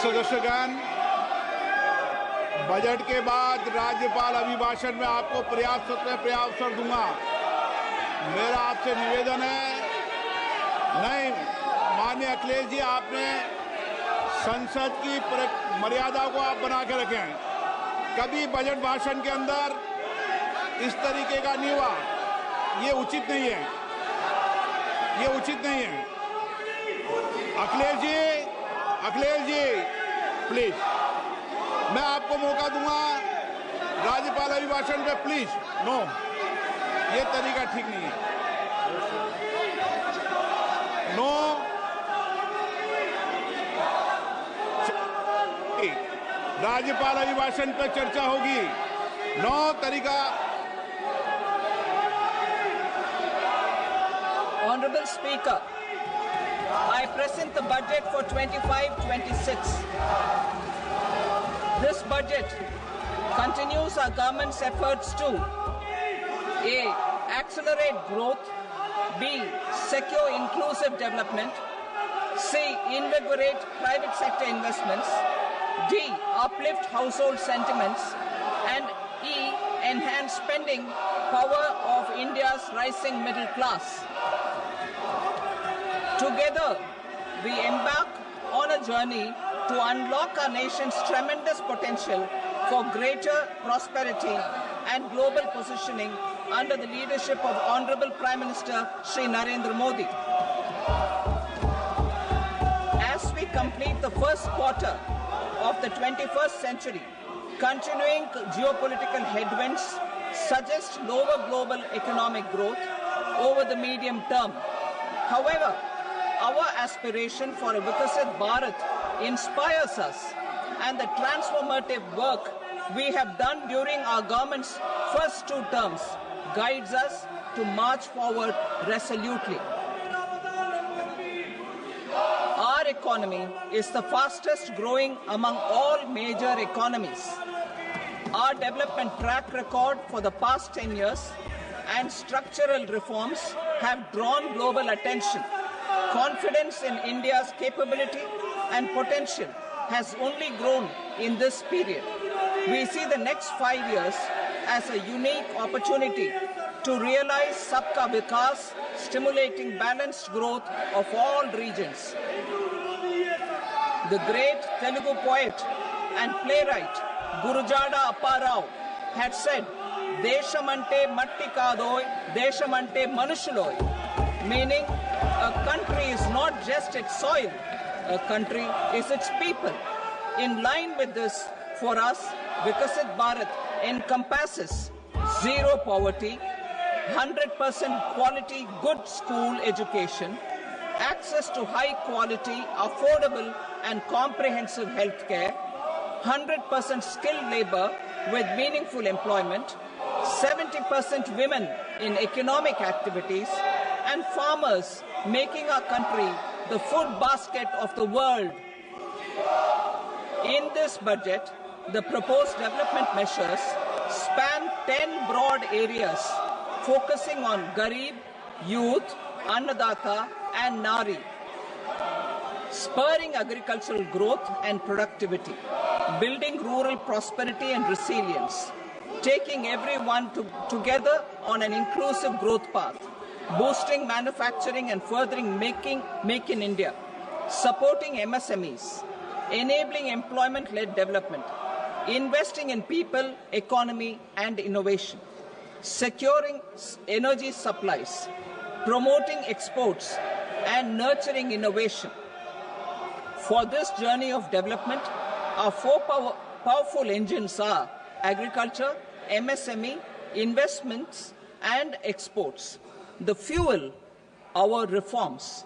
सदस्यगण, budget के बाद राज्यपाल अभिभाषण में आपको पर्याप्त दूंगा। मेरा आपसे निवेदन है, नहीं माननीय अखिलेश जी, आपने संसद की मर्यादा को आप बना के रखें। कभी बजट भाषण के अंदर इस तरीके का नहीं हुआ, ये उचित नहीं है, ये उचित नहीं है। अखिलेश जी प्लीज, मैं आपको मौका दूंगा राज्यपाल अभिभाषण पे, प्लीज। नो, ये तरीका ठीक नहीं है। नो, राज्यपाल अभिभाषण पर चर्चा होगी। नो तरीका। Honorable Speaker, I present the budget for 25-26. This budget continues our government's efforts to A. Accelerate growth, B. Secure inclusive development, C. Invigorate private sector investments, D. Uplift household sentiments, and E. Enhance spending power of India's rising middle class. Together, we embark on a journey to unlock our nation's tremendous potential for greater prosperity and global positioning under the leadership of Honorable Prime Minister Shri Narendra Modi. As we complete the first quarter of the 21st century, continuing geopolitical headwinds suggest lower global economic growth over the medium term. However, our aspiration for a Vikasit Bharat inspires us, and the transformative work we have done during our government's first 2 terms guides us to march forward resolutely. Our economy is the fastest growing among all major economies. Our development track record for the past 10 years and structural reforms have drawn global attention. Confidence in India's capability and potential has only grown in this period. We see the next 5 years as a unique opportunity to realize Sabka Vikas, stimulating balanced growth of all regions. The great Telugu poet and playwright Gurujada Apparao had said, "Deshamante matti kadoy, deshamante manushuloy," meaning a country is not just its soil, a country is its people. In line with this, for us, Vikasit Bharat encompasses zero poverty, 100% quality good school education, access to high quality, affordable and comprehensive health care, 100% skilled labor with meaningful employment, 70% women in economic activities, and farmers making our country the food basket of the world. In this budget, the proposed development measures span 10 broad areas, focusing on Garib, youth, Annadata, and Nari, spurring agricultural growth and productivity, building rural prosperity and resilience, taking everyone together on an inclusive growth path, boosting manufacturing and furthering Make in India, supporting MSMEs, enabling employment-led development, investing in people, economy, and innovation, securing energy supplies, promoting exports, and nurturing innovation. For this journey of development, our 4 powerful engines are agriculture, MSME, investments, and exports. The fuel, our reforms,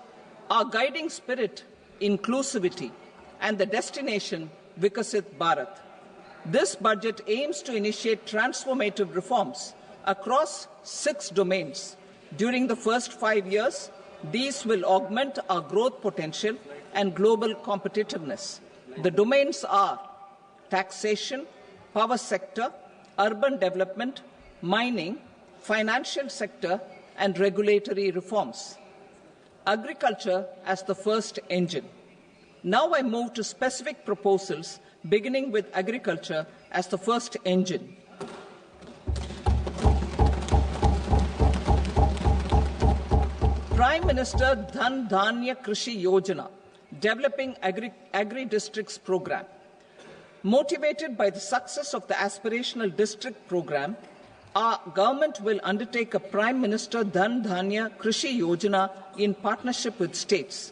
our guiding spirit, inclusivity, and the destination, Vikasit Bharat. This budget aims to initiate transformative reforms across 6 domains. During the first 5 years, these will augment our growth potential and global competitiveness. The domains are taxation, power sector, urban development, mining, financial sector, and regulatory reforms. Agriculture as the first engine. Now I move to specific proposals, beginning with agriculture as the first engine. Prime Minister Dhan Dhanya Krishi Yojana, Developing Agri-Districts Program. Motivated by the success of the Aspirational District Program, our government will undertake a Prime Minister Dhan Dhanya Krishi Yojana in partnership with states.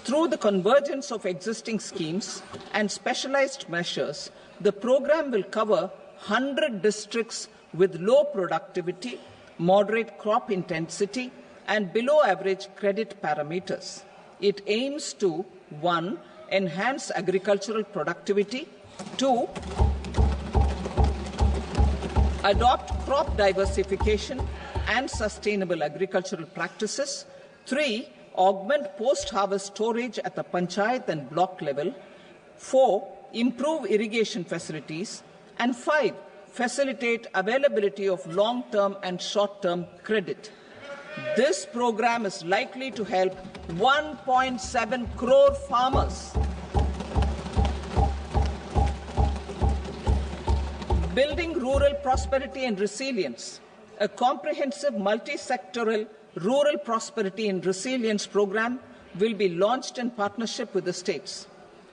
Through the convergence of existing schemes and specialized measures, the program will cover 100 districts with low productivity, moderate crop intensity, and below average credit parameters. It aims to 1. Enhance agricultural productivity, 2. Adopt crop diversification and sustainable agricultural practices, 3. Augment post-harvest storage at the panchayat and block level, 4. Improve irrigation facilities, and 5. Facilitate availability of long-term and short-term credit. This program is likely to help 1.7 crore farmers. Building rural prosperity and resilience. A comprehensive multi-sectoral rural prosperity and resilience program will be launched in partnership with the states.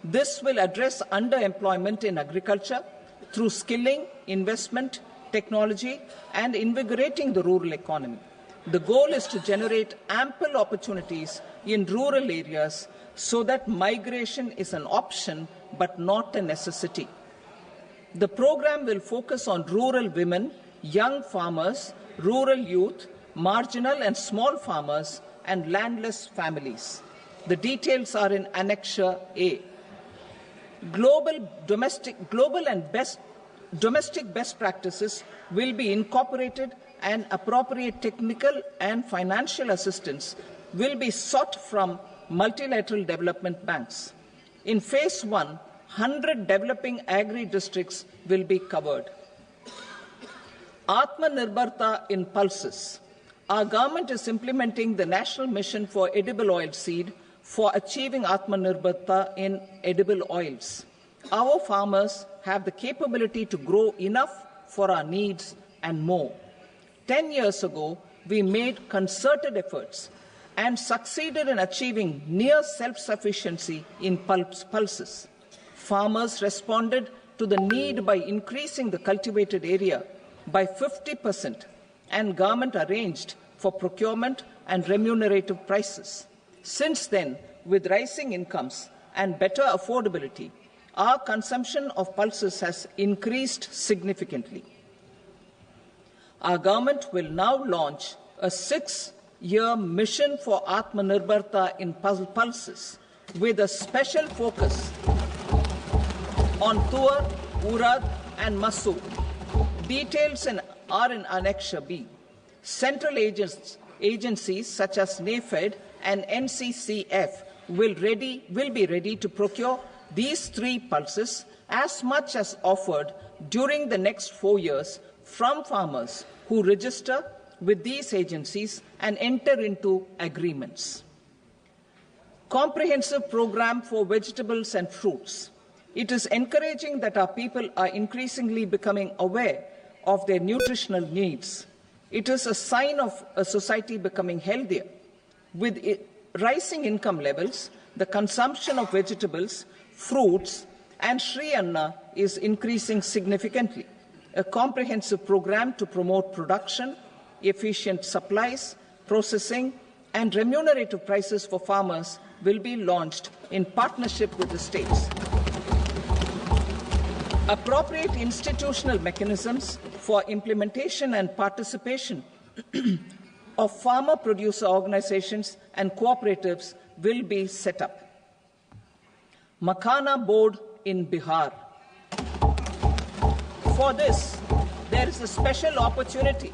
This will address underemployment in agriculture through skilling, investment, technology, and invigorating the rural economy. The goal is to generate ample opportunities in rural areas so that migration is an option but not a necessity. The program will focus on rural women, young farmers, rural youth, marginal and small farmers, and landless families. The details are in Annexure A. Domestic best practices will be incorporated, and appropriate technical and financial assistance will be sought from multilateral development banks. In Phase 1, 100 developing agri-districts will be covered. Atmanirbharta in pulses. Our government is implementing the National Mission for Edible Oilseed for achieving Atmanirbharta in edible oils. Our farmers have the capability to grow enough for our needs and more. 10 years ago, we made concerted efforts and succeeded in achieving near self-sufficiency in pulses. Farmers responded to the need by increasing the cultivated area by 50%, and government arranged for procurement and remunerative prices. Since then, with rising incomes and better affordability, our consumption of pulses has increased significantly. Our government will now launch a 6-year mission for Atmanirbharta in pulses with a special focus on Tuar, Urad and Masoor. Details are in Annexure B. Central agencies such as NAFED and NCCF will be ready to procure these 3 pulses as much as offered during the next 4 years from farmers who register with these agencies and enter into agreements. Comprehensive program for vegetables and fruits. It is encouraging that our people are increasingly becoming aware of their nutritional needs. It is a sign of a society becoming healthier. With rising income levels, the consumption of vegetables, fruits, and Sri Anna is increasing significantly. A comprehensive program to promote production, efficient supplies, processing, and remunerative prices for farmers will be launched in partnership with the states. Appropriate institutional mechanisms for implementation and participation of farmer producer organizations and cooperatives will be set up. Makhana board in Bihar. For this, there is a special opportunity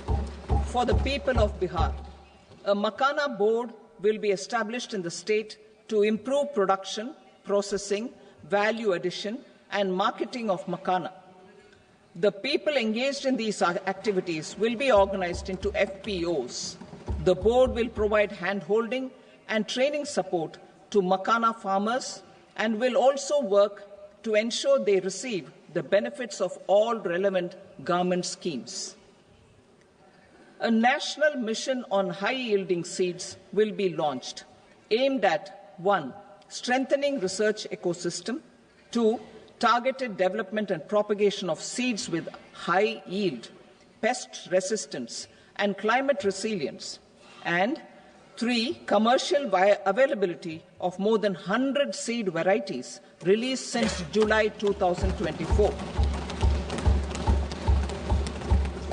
for the people of Bihar. A Makhana board will be established in the state to improve production, processing, value addition, and marketing of Makhana. The people engaged in these activities will be organized into FPOs. The board will provide hand-holding and training support to Makhana farmers and will also work to ensure they receive the benefits of all relevant government schemes. A national mission on high-yielding seeds will be launched, aimed at 1. Strengthening research ecosystem, 2. Targeted development and propagation of seeds with high yield, pest resistance, and climate resilience, and 3. Commercial availability of more than 100 seed varieties released since July 2024.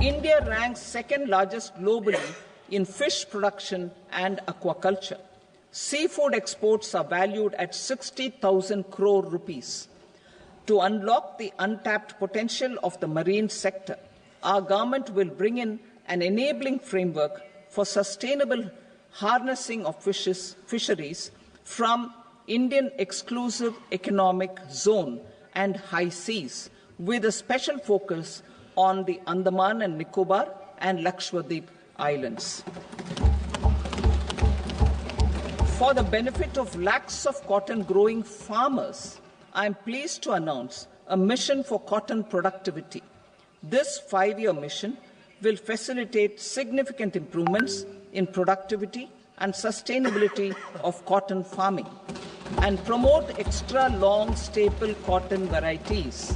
India ranks second largest globally in fish production and aquaculture. Seafood exports are valued at 60,000 crore rupees. To unlock the untapped potential of the marine sector, our government will bring in an enabling framework for sustainable harnessing of fisheries from Indian exclusive economic zone and high seas, with a special focus on the Andaman and Nicobar and Lakshadweep Islands. For the benefit of lakhs of cotton growing farmers, I am pleased to announce a mission for cotton productivity. This 5-year mission will facilitate significant improvements in productivity and sustainability of cotton farming and promote extra long staple cotton varieties.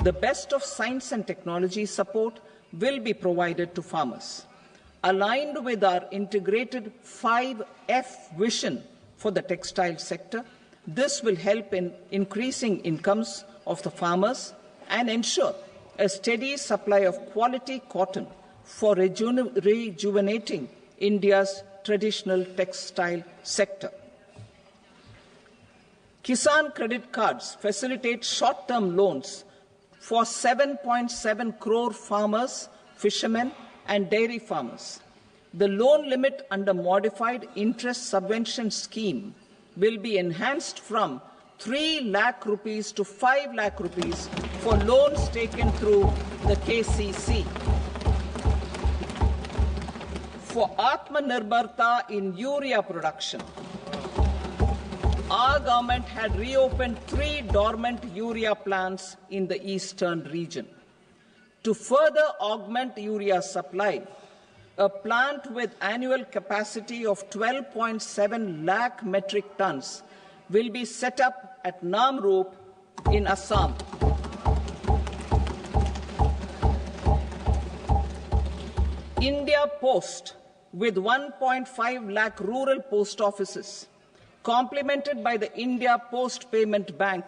The best of science and technology support will be provided to farmers. Aligned with our integrated 5F vision for the textile sector, this will help in increasing incomes of the farmers and ensure a steady supply of quality cotton for rejuvenating India's traditional textile sector. Kisan credit cards facilitate short-term loans for 7.7 crore farmers, fishermen, and dairy farmers. The loan limit under modified interest subvention scheme will be enhanced from 3 lakh rupees to 5 lakh rupees for loans taken through the KCC. For Atmanirbharta in urea production, our government had reopened 3 dormant urea plants in the eastern region. To further augment urea supply, a plant with annual capacity of 12.7 lakh metric tons will be set up at Namrup in Assam. India Post, with 1.5 lakh rural post offices, complemented by the India Post Payment Bank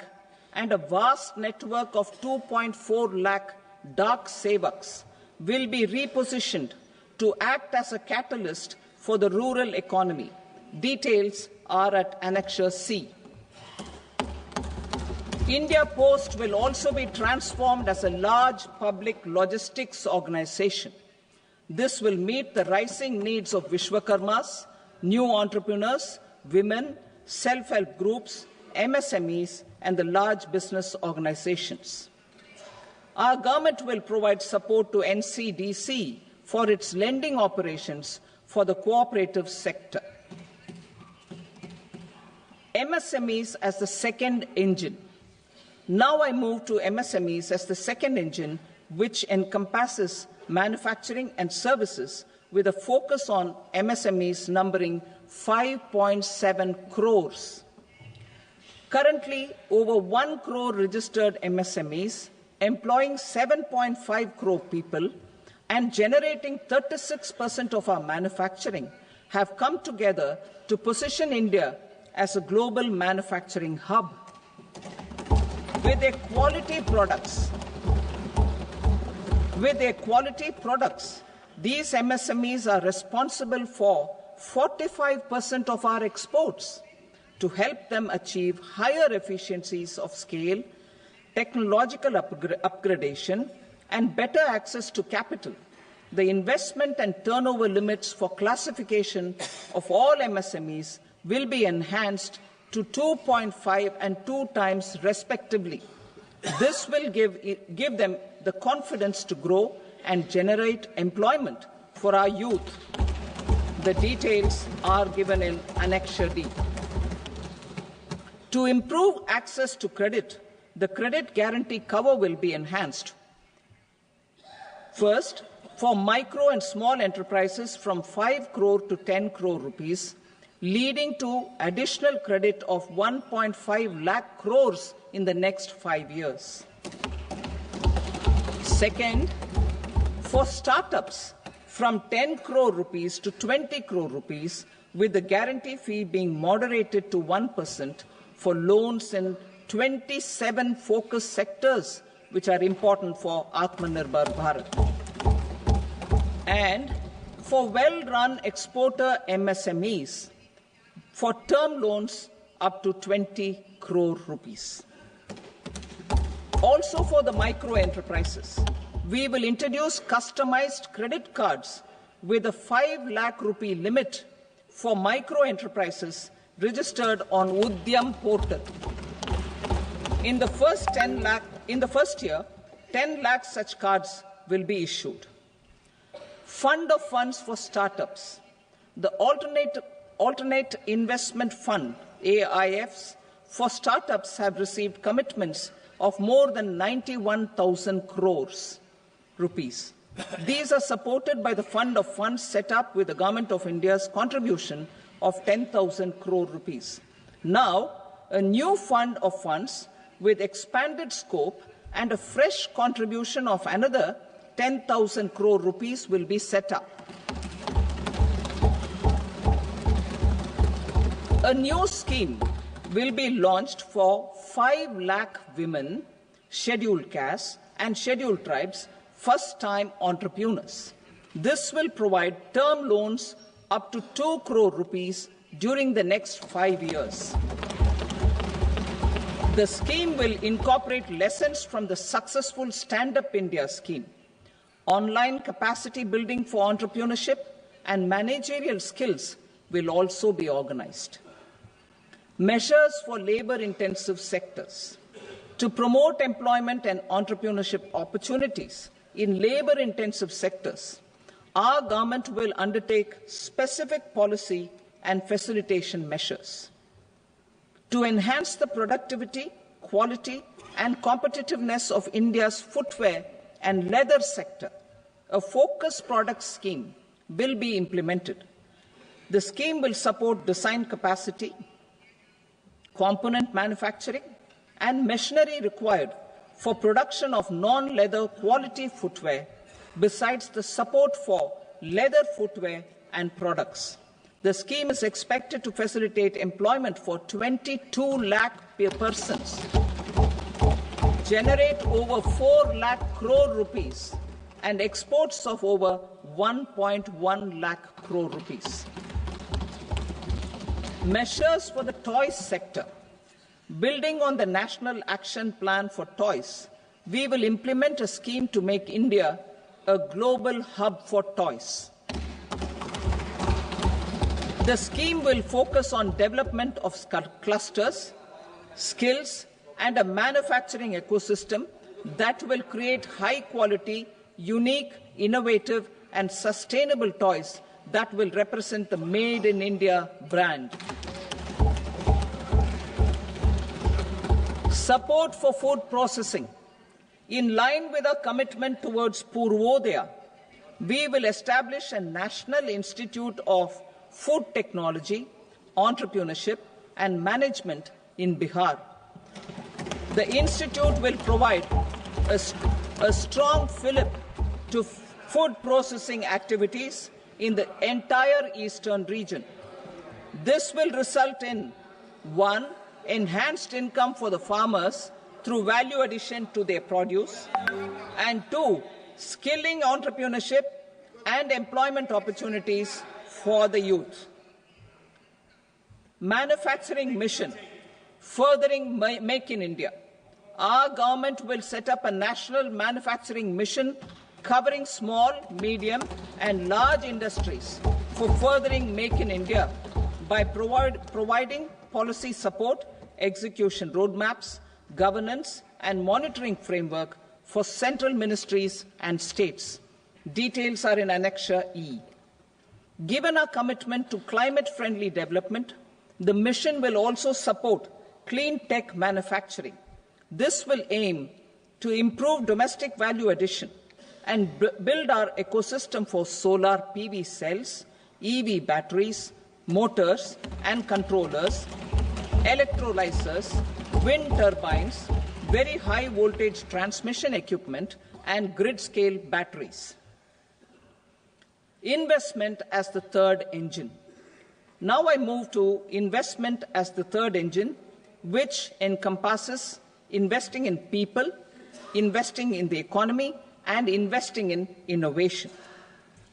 and a vast network of 2.4 lakh Dak Sevaks, will be repositioned to act as a catalyst for the rural economy. Details are at Annexure C. India Post will also be transformed as a large public logistics organization. This will meet the rising needs of Vishwakarmas, new entrepreneurs, women, self-help groups, MSMEs, and the large business organizations. Our government will provide support to NCDC for its lending operations for the cooperative sector. MSMEs as the second engine. Now I move to MSMEs as the second engine, which encompasses manufacturing and services with a focus on MSMEs numbering 5.7 crores. Currently, over 1 crore registered MSMEs, employing 7.5 crore people and generating 36% of our manufacturing, have come together to position India as a global manufacturing hub. With their quality products, these MSMEs are responsible for 45% of our exports. To help them achieve higher efficiencies of scale, technological upgradation, and better access to capital, the investment and turnover limits for classification of all MSMEs will be enhanced to 2.5 and 2 times respectively. This will give them the confidence to grow and generate employment for our youth. The details are given in Annexure D. To improve access to credit, the credit guarantee cover will be enhanced. First, for micro and small enterprises from 5 crore to 10 crore rupees, leading to additional credit of 1.5 lakh crores in the next 5 years. Second, for startups from 10 crore rupees to 20 crore rupees, with the guarantee fee being moderated to 1% for loans in 27 focus sectors which are important for Atmanirbhar Bharat. And for well-run exporter MSMEs, for term loans up to 20 crore rupees. Also for the micro enterprises, we will introduce customized credit cards with a 5 lakh rupee limit for micro enterprises registered on Udyam portal. In the first year, 10 lakh such cards will be issued. Fund of funds for startups. The alternate investment fund, AIFs, for startups have received commitments of more than 91,000 crores rupees. These are supported by the fund of funds set up with the Government of India's contribution of 10,000 crore rupees. Now, a new fund of funds with expanded scope and a fresh contribution of another 10,000 crore rupees will be set up. A new scheme will be launched for 5 lakh women, scheduled castes and scheduled tribes, first-time entrepreneurs. This will provide term loans up to 2 crore rupees during the next 5 years. The scheme will incorporate lessons from the successful Stand Up India scheme. Online capacity building for entrepreneurship and managerial skills will also be organized. Measures for labor-intensive sectors. To promote employment and entrepreneurship opportunities in labor-intensive sectors, our government will undertake specific policy and facilitation measures. To enhance the productivity, quality, and competitiveness of India's footwear and leather sector, a focused product scheme will be implemented. The scheme will support design capacity, component manufacturing, and machinery required for production of non-leather quality footwear, besides the support for leather footwear and products. The scheme is expected to facilitate employment for 22 lakh persons, generate over 4 lakh crore rupees, and exports of over 1.1 lakh crore rupees. Measures for the toys sector. Building on the National Action Plan for Toys, we will implement a scheme to make India a global hub for toys. The scheme will focus on development of clusters, skills, and a manufacturing ecosystem that will create high-quality, unique, innovative, and sustainable toys that will represent the Made in India brand. Support for food processing. In line with our commitment towards Purvodaya, we will establish a National Institute of Food Technology, Entrepreneurship and Management in Bihar. The institute will provide a strong fillip to food processing activities in the entire eastern region. This will result in 1. Enhanced income for the farmers through value addition to their produce, and 2. Skilling entrepreneurship and employment opportunities for the youth. Manufacturing mission, furthering Make in India. Our government will set up a national manufacturing mission covering small, medium, and large industries for furthering Make in India by providing policy support, execution roadmaps, governance, and monitoring framework for central ministries and states. Details are in Annexure E. Given our commitment to climate-friendly development, the mission will also support clean tech manufacturing. This will aim to improve domestic value addition and build our ecosystem for solar PV cells, EV batteries, motors and controllers, electrolyzers, wind turbines, very high voltage transmission equipment and grid-scale batteries. Investment as the third engine. Now I move to investment as the third engine, which encompasses investing in people, investing in the economy, and investing in innovation.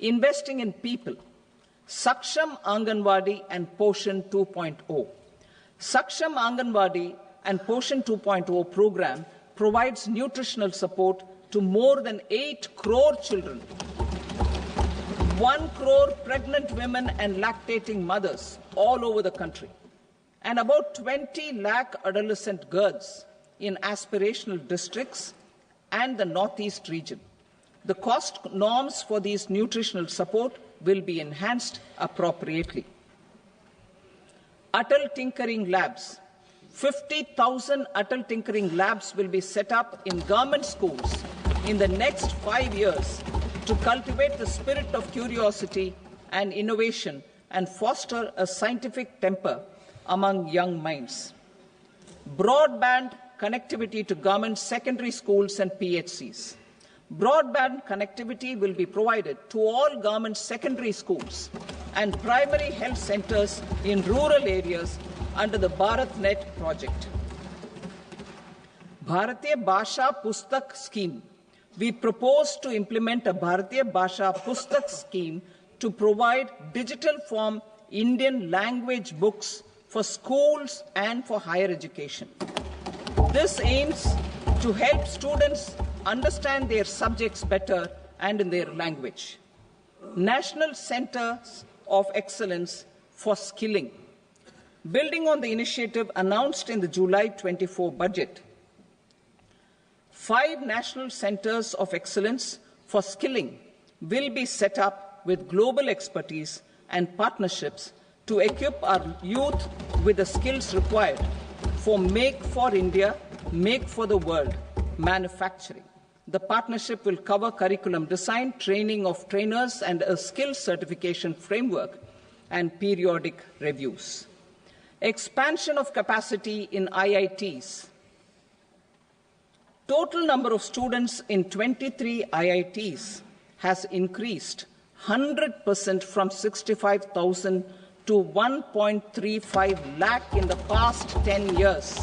Investing in people. Saksham Anganwadi and Poshan 2.0. Saksham Anganwadi and Poshan 2.0 program provides nutritional support to more than 8 crore children, 1 crore pregnant women and lactating mothers all over the country, and about 20 lakh adolescent girls in aspirational districts and the Northeast region. The cost norms for these nutritional support will be enhanced appropriately. Atal Tinkering Labs. 50,000 Atal Tinkering Labs will be set up in government schools in the next 5 years to cultivate the spirit of curiosity and innovation and foster a scientific temper among young minds. Broadband connectivity to government secondary schools and PHCs. Broadband connectivity will be provided to all government secondary schools and primary health centers in rural areas under the BharatNet project. Bharatiya Bhasha Pustak Scheme. We propose to implement a Bharatiya Bhasha Pustak scheme to provide digital form Indian language books for schools and for higher education. This aims to help students understand their subjects better and in their language. National Centers of Excellence for Skilling. Building on the initiative announced in the July 24 budget, 5 national centers of excellence for skilling will be set up with global expertise and partnerships to equip our youth with the skills required for Make for India, Make for the World manufacturing. The partnership will cover curriculum design, training of trainers, and a skills certification framework and periodic reviews. Expansion of capacity in IITs. Total number of students in 23 IITs has increased 100% from 65,000 to 1.35 lakh in the past 10 years.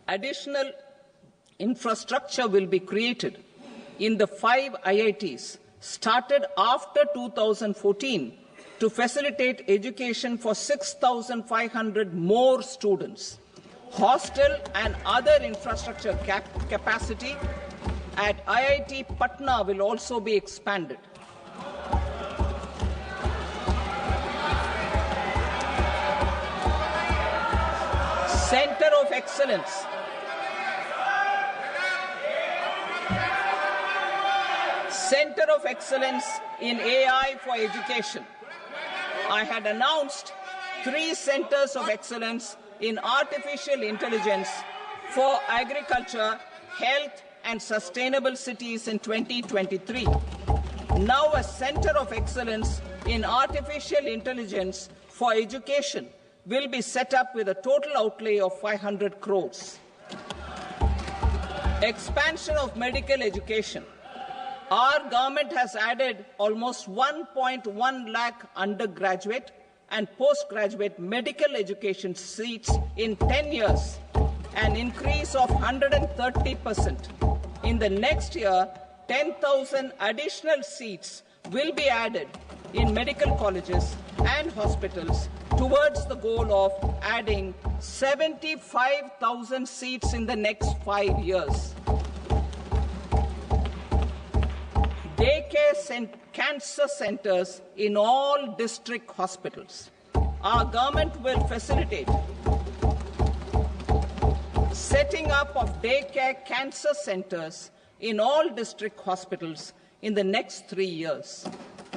Additional infrastructure will be created in the 5 IITs started after 2014 to facilitate education for 6,500 more students. Hostel and other infrastructure capacity at IIT Patna will also be expanded. Center of Excellence. Center of Excellence in AI for Education. I had announced 3 centers of excellence in artificial intelligence for agriculture, health, and sustainable cities in 2023. Now a center of excellence in artificial intelligence for education will be set up with a total outlay of 500 crores. Expansion of medical education. Our government has added almost 1.1 lakh undergraduate and postgraduate medical education seats in 10 years, an increase of 130%. In the next year, 10,000 additional seats will be added in medical colleges and hospitals towards the goal of adding 75,000 seats in the next 5 years. Daycare cancer centers in all district hospitals. Our government will facilitate setting up of daycare cancer centers in all district hospitals in the next 3 years.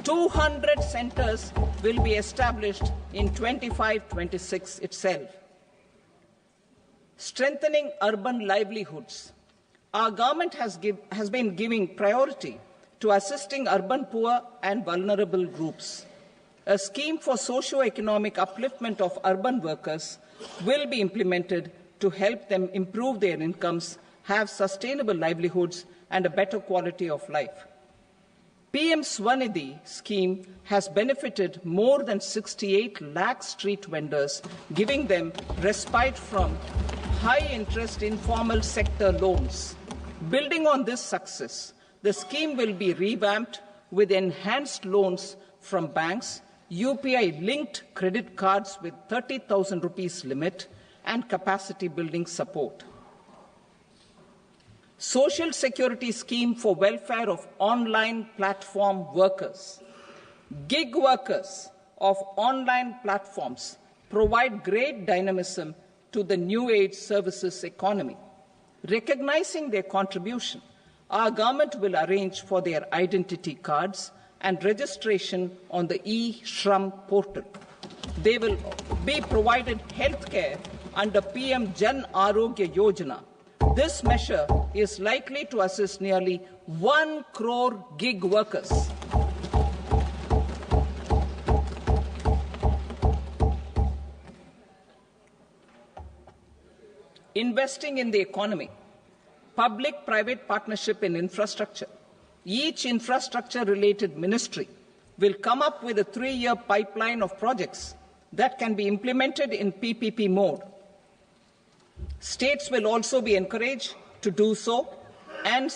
200 centers will be established in 25-26 itself. Strengthening urban livelihoods. Our government has been giving priority to assisting urban poor and vulnerable groups. A scheme for socio-economic upliftment of urban workers will be implemented to help them improve their incomes, have sustainable livelihoods, and a better quality of life. PM Swanidhi scheme has benefited more than 68 lakh street vendors, giving them respite from high-interest informal sector loans. Building on this success, the scheme will be revamped with enhanced loans from banks, UPI-linked credit cards with 30,000 rupees limit, and capacity building support. Social Security Scheme for welfare of online platform workers. Gig workers of online platforms provide great dynamism to the new age services economy. Recognizing their contribution, our government will arrange for their identity cards and registration on the e-Shram portal. They will be provided healthcare under PM Jan Arogya Yojana. This measure is likely to assist nearly 1 crore gig workers. Investing in the economy. Public-private partnership in infrastructure. Each infrastructure-related ministry will come up with a 3-year pipeline of projects that can be implemented in PPP mode. States will also be encouraged to do so and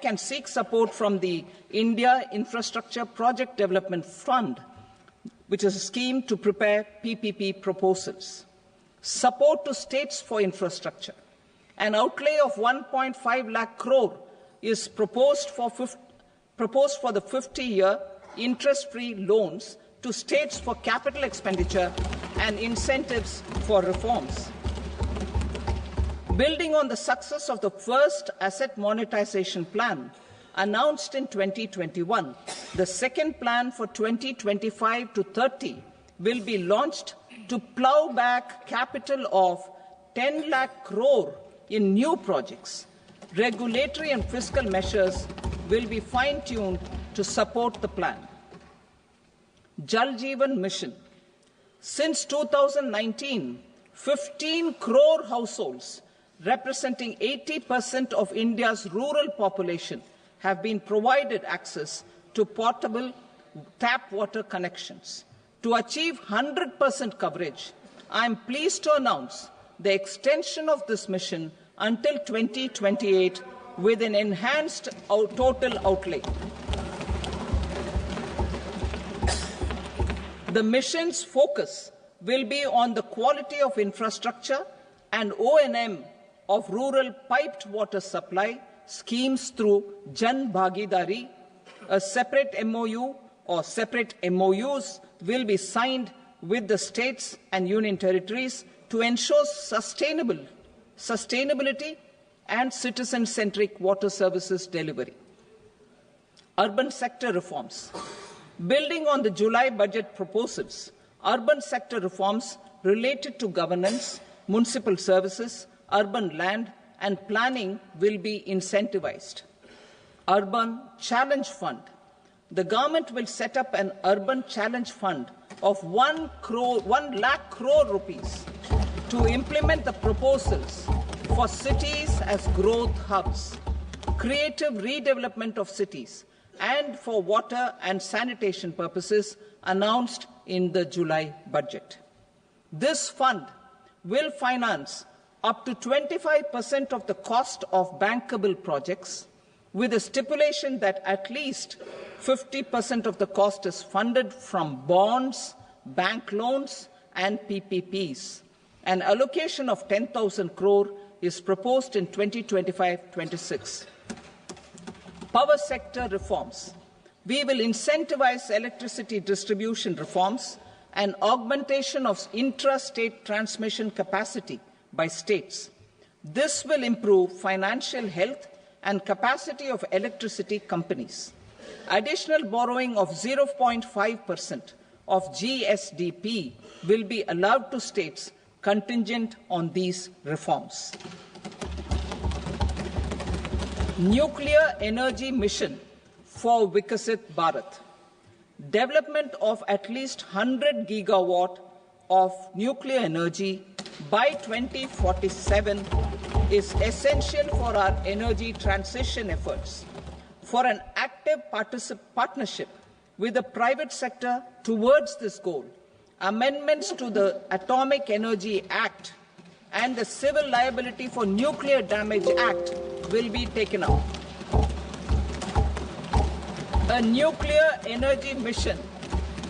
can seek support from the India Infrastructure Project Development Fund, which is a scheme to prepare PPP proposals. Support to states for infrastructure. An outlay of 1.5 lakh crore is proposed for the 50-year interest-free loans to states for capital expenditure and incentives for reforms. Building on the success of the first asset monetization plan announced in 2021, the second plan for 2025 to 30 will be launched to plough back capital of 10 lakh crore in new projects. Regulatory and fiscal measures will be fine-tuned to support the plan. Jal Jeevan Mission. Since 2019, 15 crore households representing 80% of India's rural population have been provided access to portable tap water connections. To achieve 100% coverage, I am pleased to announce the extension of this mission until 2028 with an enhanced total outlay. The mission's focus will be on the quality of infrastructure and O&M of rural piped water supply schemes through Jan Bhagidari. A separate MOU or separate MOUs will be signed with the states and union territories to ensure sustainability and citizen-centric water services delivery. Urban sector reforms. Building on the July budget proposals, urban sector reforms related to governance, municipal services, urban land and planning will be incentivized. Urban Challenge Fund. The government will set up an Urban Challenge Fund of 1 lakh crore rupees to implement the proposals for cities as growth hubs, creative redevelopment of cities, and for water and sanitation purposes announced in the July budget. This fund will finance up to 25% of the cost of bankable projects, with a stipulation that at least 50% of the cost is funded from bonds, bank loans, and PPPs. An allocation of 10,000 crore is proposed in 2025-26. Power sector reforms. We will incentivize electricity distribution reforms and augmentation of intrastate transmission capacity by states. This will improve financial health and capacity of electricity companies. Additional borrowing of 0.5% of GSDP will be allowed to states contingent on these reforms. Nuclear energy mission for Vikasit Bharat. Development of at least 100 gigawatt of nuclear energy by 2047 is essential for our energy transition efforts. For an active partnership with the private sector towards this goal, amendments to the Atomic Energy Act and the Civil Liability for Nuclear Damage Act will be taken up. A nuclear energy mission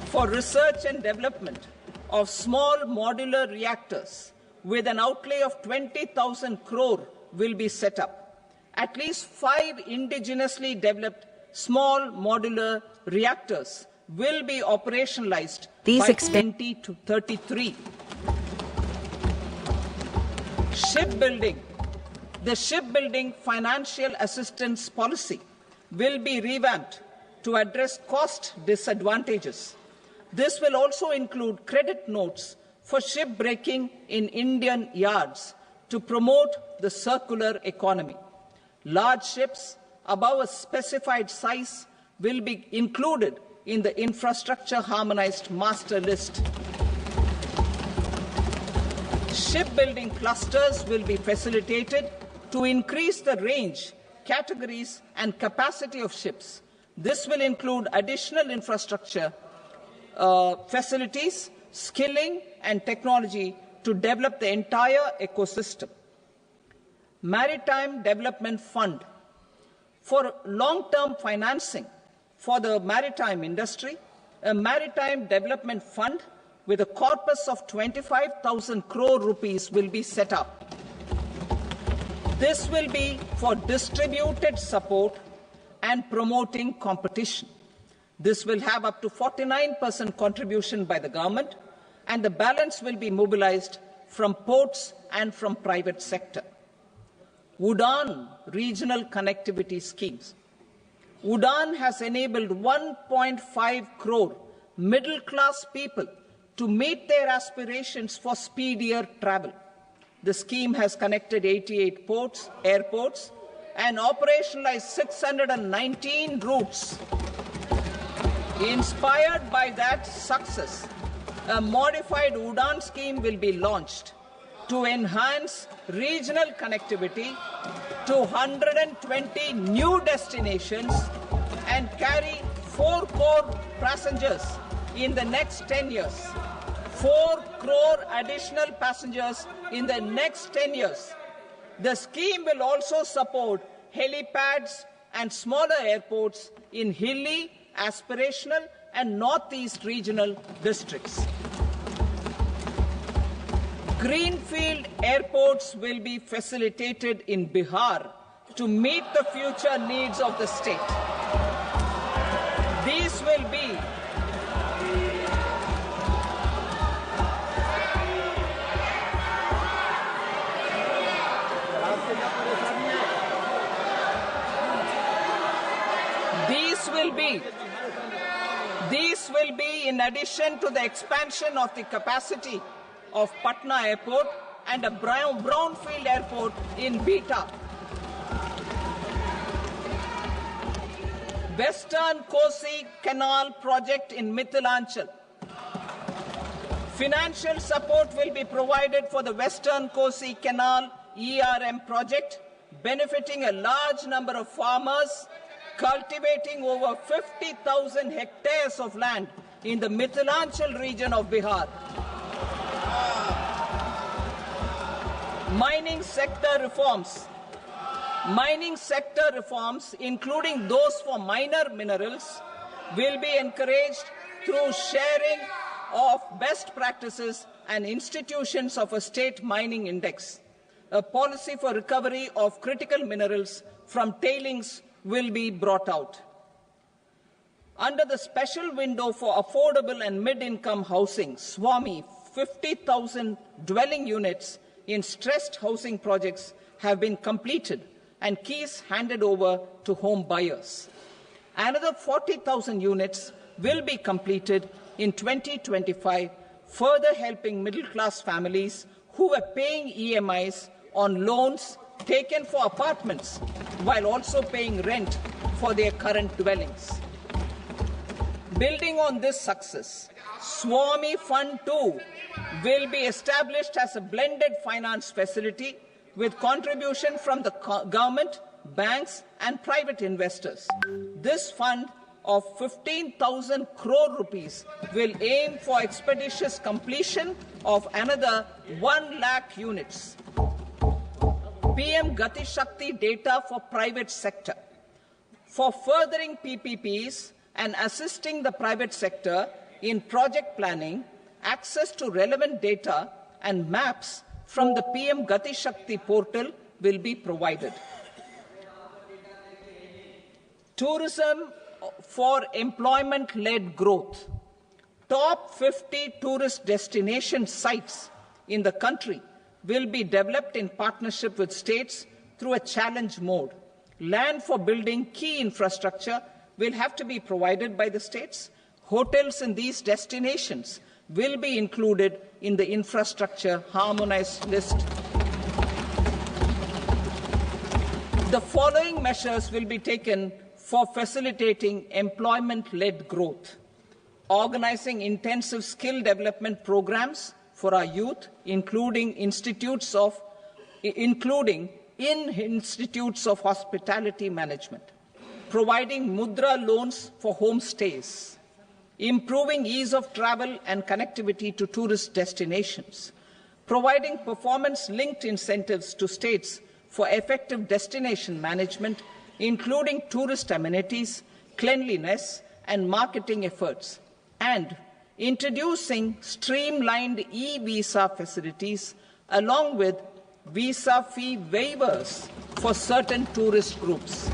for research and development of small modular reactors with an outlay of 20,000 crore will be set up. At least 5 indigenously developed small modular reactors will be operationalized by 2033. Shipbuilding. The shipbuilding financial assistance policy will be revamped to address cost disadvantages. This will also include credit notes for shipbreaking in Indian yards to promote the circular economy. Large ships above a specified size will be included in the infrastructure harmonized master list. Shipbuilding clusters will be facilitated to increase the range, categories and capacity of ships. This will include additional infrastructure, facilities, skilling and technology to develop the entire ecosystem. Maritime Development Fund. For long-term financing for the maritime industry, a Maritime Development Fund with a corpus of 25,000 crore rupees will be set up. This will be for distributed support and promoting competition. This will have up to 49% contribution by the government, and the balance will be mobilized from ports and from private sector. UDAN regional connectivity schemes. UDAN has enabled 1.5 crore middle-class people to meet their aspirations for speedier travel. The scheme has connected 88 airports, and operationalized 619 routes. Inspired by that success, a modified UDAN scheme will be launched to enhance regional connectivity to 120 new destinations and carry 4 crore passengers in the next 10 years. 4 crore additional passengers in the next 10 years. The scheme will also support helipads and smaller airports in hilly, aspirational and northeast regional districts. Greenfield airports will be facilitated in Bihar to meet the future needs of the state. These will be in addition to the expansion of the capacity of Patna Airport and a brownfield airport in Beta. Western Kosi Canal project in Mithilanchal. Financial support will be provided for the Western Kosi Canal ERM project, benefiting a large number of farmers cultivating over 50,000 hectares of land in the Mithilanchal region of Bihar. Mining sector reforms. Mining sector reforms, including those for minor minerals, will be encouraged through sharing of best practices and institutions of a state mining index. A policy for recovery of critical minerals from tailings will be brought out. Under the special window for affordable and mid-income housing, SWAMI, 50,000 dwelling units in stressed housing projects have been completed and keys handed over to home buyers. Another 40,000 units will be completed in 2025, further helping middle-class families who were paying EMIs on loans taken for apartments while also paying rent for their current dwellings. Building on this success, Swami Fund 2 will be established as a blended finance facility with contribution from the government, banks and private investors. This fund of 15,000 crore rupees will aim for expeditious completion of another 1 lakh units. PM Gati Shakti data for private sector. For furthering PPPs and assisting the private sector in project planning, access to relevant data and maps from the PM Gati Shakti portal will be provided. Tourism for employment-led growth. Top 50 tourist destination sites in the country will be developed in partnership with states through a challenge mode. Land for building key infrastructure will have to be provided by the states. Hotels in these destinations will be included in the infrastructure harmonized list. The following measures will be taken for facilitating employment-led growth: organizing intensive skill development programs for our youth, including in institutes of hospitality management, providing mudra loans for homestays, improving ease of travel and connectivity to tourist destinations, providing performance-linked incentives to states for effective destination management, including tourist amenities, cleanliness and marketing efforts, and introducing streamlined e-visa facilities along with visa fee waivers for certain tourist groups.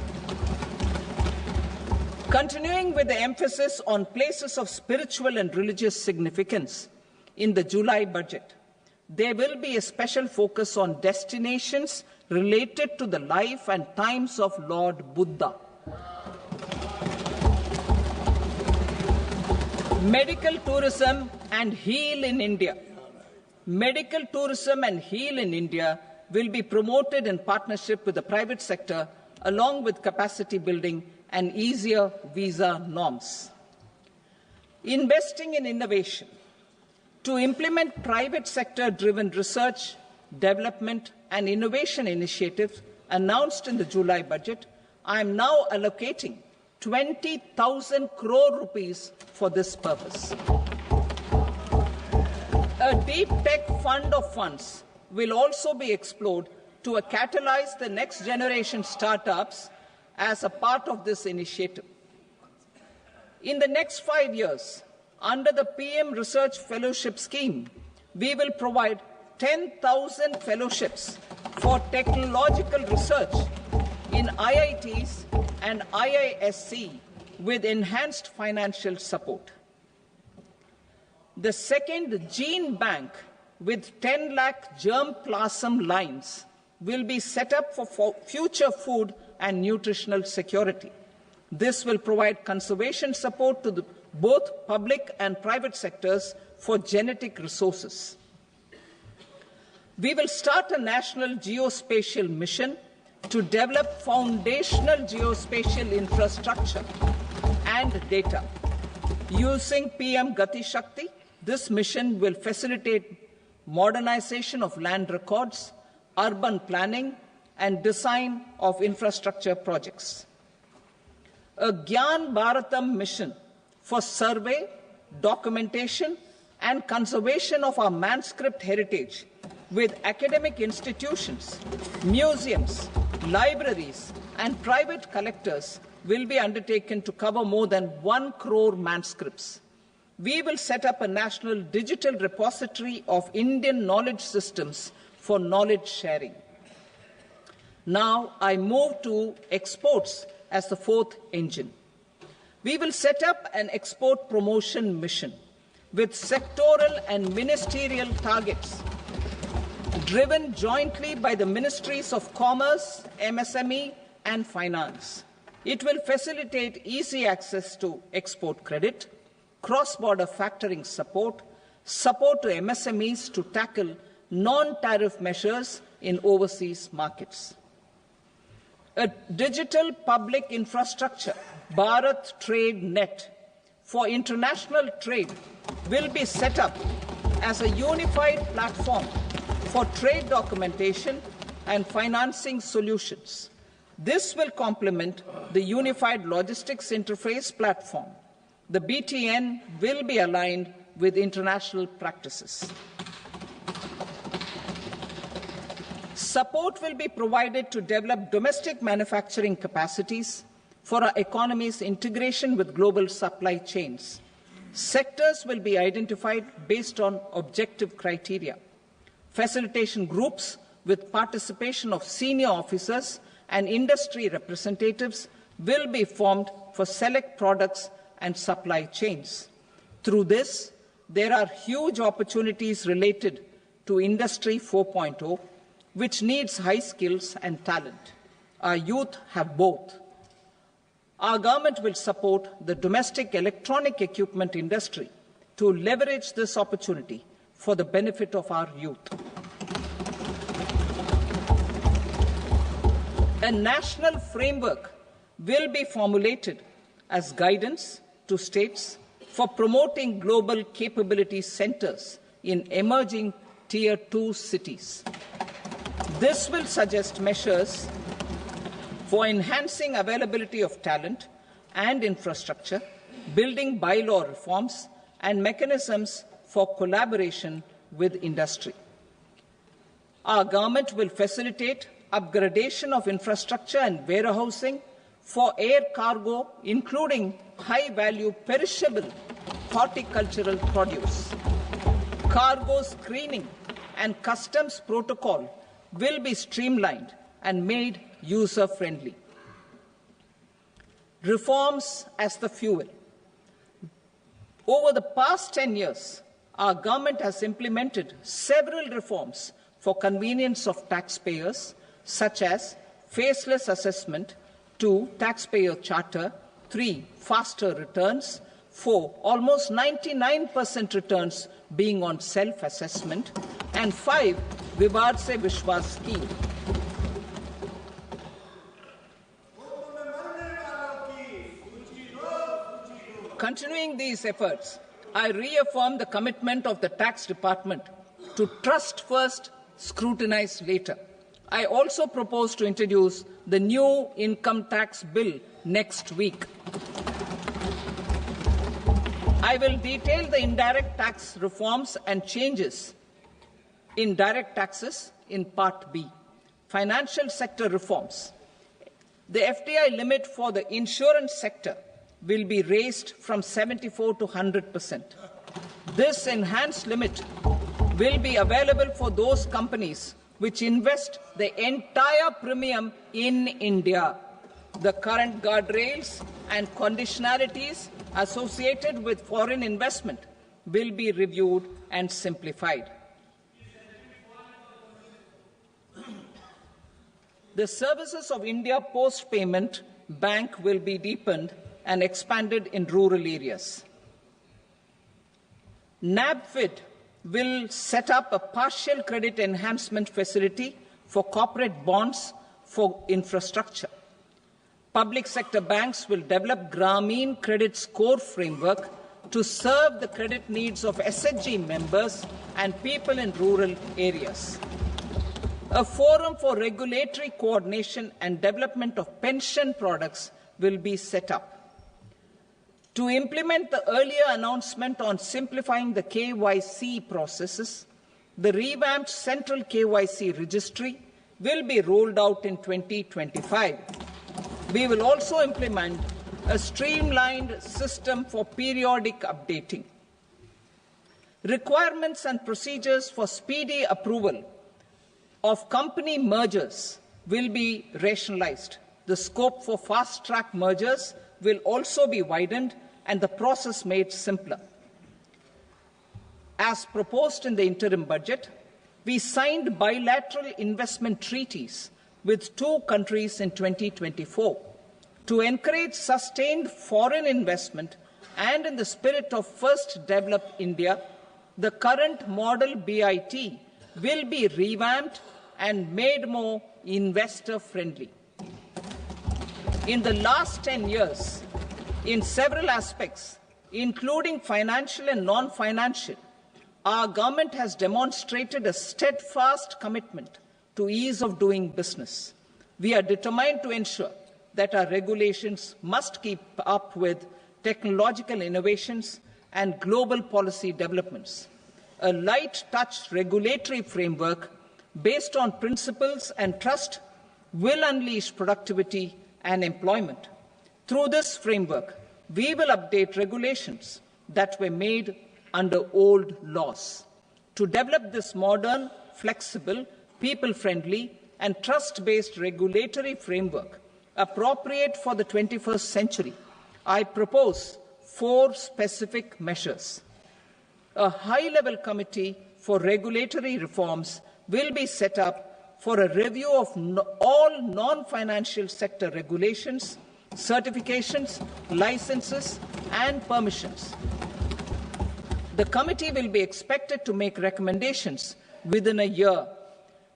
Continuing with the emphasis on places of spiritual and religious significance, in the July budget, there will be a special focus on destinations related to the life and times of Lord Buddha. Medical tourism and heal in India. Medical tourism and heal in India will be promoted in partnership with the private sector, along with capacity building and easier visa norms. Investing in innovation. To implement private sector-driven research, development and innovation initiatives announced in the July budget, I am now allocating 20,000 crore rupees for this purpose. A deep tech fund of funds will also be explored to catalyze the next generation startups as a part of this initiative. In the next 5 years, under the PM Research Fellowship Scheme, we will provide 10,000 fellowships for technological research in IITs and IISc with enhanced financial support. The second gene bank with 10 lakh germplasm lines will be set up for future food and nutritional security. This will provide conservation support to both public and private sectors for genetic resources. We will start a national geospatial mission to develop foundational geospatial infrastructure and data. Using PM Gati Shakti, this mission will facilitate modernization of land records, urban planning, and design of infrastructure projects. A Gyan Bharatam mission for survey, documentation, and conservation of our manuscript heritage with academic institutions, museums, libraries, and private collectors will be undertaken to cover more than 1 crore manuscripts. We will set up a national digital repository of Indian knowledge systems for knowledge sharing. Now I move to exports as the fourth engine. We will set up an export promotion mission with sectoral and ministerial targets driven jointly by the Ministries of Commerce, MSME, and Finance. It will facilitate easy access to export credit, cross-border factoring support, support to MSMEs to tackle non-tariff measures in overseas markets. A digital public infrastructure, Bharat Trade Net, for international trade will be set up as a unified platform for trade documentation and financing solutions. This will complement the Unified Logistics Interface platform. The BTN will be aligned with international practices. Support will be provided to develop domestic manufacturing capacities for our economy's integration with global supply chains. Sectors will be identified based on objective criteria. Facilitation groups with participation of senior officers and industry representatives will be formed for select products and supply chains. Through this, there are huge opportunities related to Industry 4.0, which needs high skills and talent. Our youth have both. Our government will support the domestic electronic equipment industry to leverage this opportunity for the benefit of our youth. A national framework will be formulated as guidance to states for promoting global capability centers in emerging Tier 2 cities. This will suggest measures for enhancing availability of talent and infrastructure, building bylaw reforms, and mechanisms for collaboration with industry. Our government will facilitate upgradation of infrastructure and warehousing for air cargo, including high-value perishable horticultural produce. Cargo screening and customs protocol will be streamlined and made user-friendly. Reforms as the fuel. Over the past 10 years, our government has implemented several reforms for convenience of taxpayers, such as faceless assessment, 2, taxpayer charter, 3, faster returns, 4, almost 99% returns being on self-assessment, and 5, Vivad Se Vishwas scheme. Continuing these efforts, I reaffirm the commitment of the Tax Department to trust first, scrutinize later. I also propose to introduce the new income tax bill next week. I will detail the indirect tax reforms and changes in direct taxes in Part B. Financial sector reforms. The FDI limit for the insurance sector will be raised from 74 to 100%. This enhanced limit will be available for those companies which invest the entire premium in India. The current guardrails and conditionalities associated with foreign investment will be reviewed and simplified. The services of India Post Payment Bank will be deepened and expanded in rural areas. NABFID will set up a partial credit enhancement facility for corporate bonds for infrastructure. Public sector banks will develop Grameen Credit Score Framework to serve the credit needs of SHG members and people in rural areas. A forum for regulatory coordination and development of pension products will be set up. To implement the earlier announcement on simplifying the KYC processes, the revamped Central KYC Registry will be rolled out in 2025. We will also implement a streamlined system for periodic updating. Requirements and procedures for speedy approval of company mergers will be rationalized. The scope for fast-track mergers will also be widened and the process made simpler. As proposed in the interim budget, we signed bilateral investment treaties with 2 countries in 2024. To encourage sustained foreign investment and in the spirit of First Develop India, the current model BIT will be revamped and made more investor-friendly. In the last 10 years, in several aspects, including financial and non-financial, our government has demonstrated a steadfast commitment to ease of doing business. We are determined to ensure that our regulations must keep up with technological innovations and global policy developments. A light-touch regulatory framework based on principles and trust will unleash productivity and employment. Through this framework, we will update regulations that were made under old laws. To develop this modern, flexible, people-friendly and trust-based regulatory framework appropriate for the 21st century, I propose 4 specific measures. A high-level committee for regulatory reforms will be set up for a review of all non-financial sector regulations, certifications, licenses, and permissions. The committee will be expected to make recommendations within a year.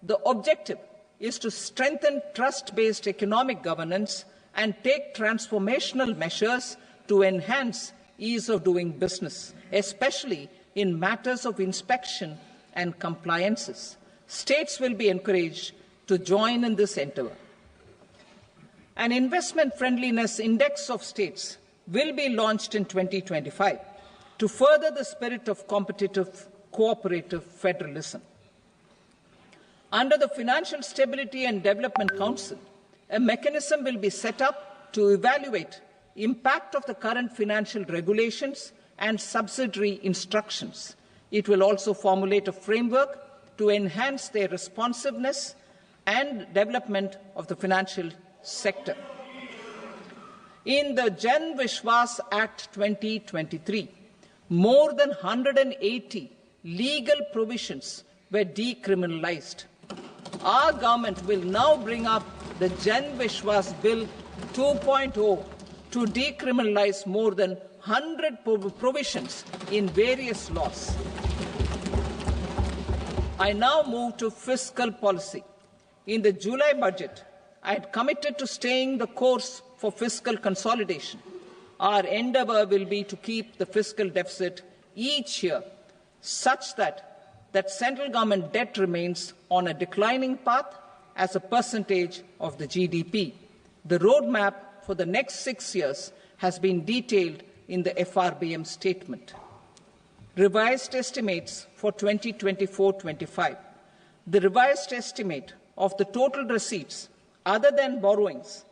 The objective is to strengthen trust-based economic governance and take transformational measures to enhance ease of doing business, especially in matters of inspection and compliances. States will be encouraged to join in this endeavour. An investment friendliness index of states will be launched in 2025 to further the spirit of competitive, cooperative federalism. Under the Financial Stability and Development Council, a mechanism will be set up to evaluate impact of the current financial regulations and subsidiary instructions. It will also formulate a framework to enhance their responsiveness and development of the financial sector. In the Jan Vishwas Act 2023, more than 180 legal provisions were decriminalized. Our government will now bring up the Jan Vishwas Bill 2.0 to decriminalize more than 100 provisions in various laws. I now move to fiscal policy. In the July budget, I had committed to staying the course for fiscal consolidation. Our endeavour will be to keep the fiscal deficit each year such that central government debt remains on a declining path as a percentage of the GDP. The roadmap for the next 6 years has been detailed in the FRBM statement. Revised estimates for 2024-25. The revised estimate of the total receipts other than borrowings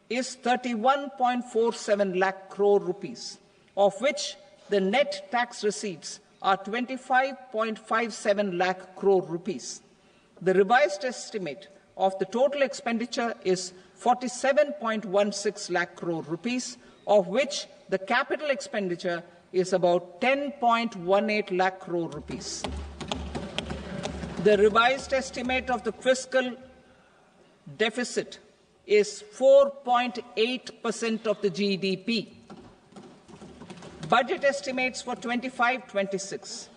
is 31.47 lakh crore rupees, of which the net tax receipts are 25.57 lakh crore rupees. The revised estimate of the total expenditure is 47.16 lakh crore rupees, of which the capital expenditure is about 10.18 lakh crore rupees. The revised estimate of the fiscal deficit is 4.8% of the GDP. Budget estimates for 25-26.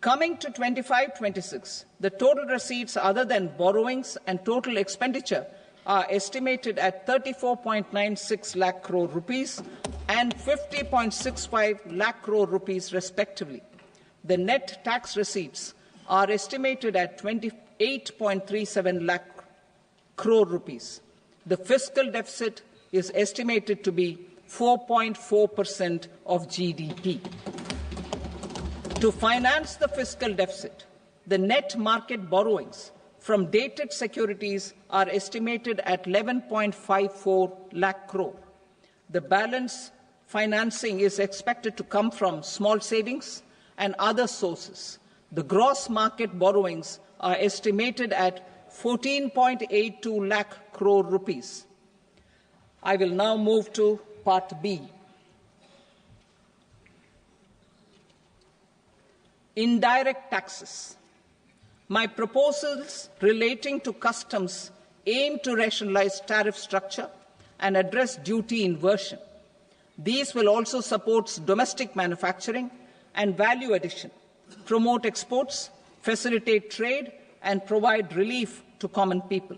Coming to 25-26, the total receipts other than borrowings and total expenditure are estimated at 34.96 lakh crore rupees and 50.65 lakh crore rupees respectively. The net tax receipts are estimated at 28.37 lakh crore rupees. The fiscal deficit is estimated to be 4.4% of GDP. To finance the fiscal deficit, the net market borrowings from dated securities are estimated at 11.54 lakh crore. The balance financing is expected to come from small savings and other sources. The gross market borrowings are estimated at 14.82 lakh crore rupees. I will now move to Part B. Indirect taxes. My proposals relating to customs aim to rationalize tariff structure, and address duty inversion. These will also support domestic manufacturing and value addition, promote exports, facilitate trade, and provide relief to common people.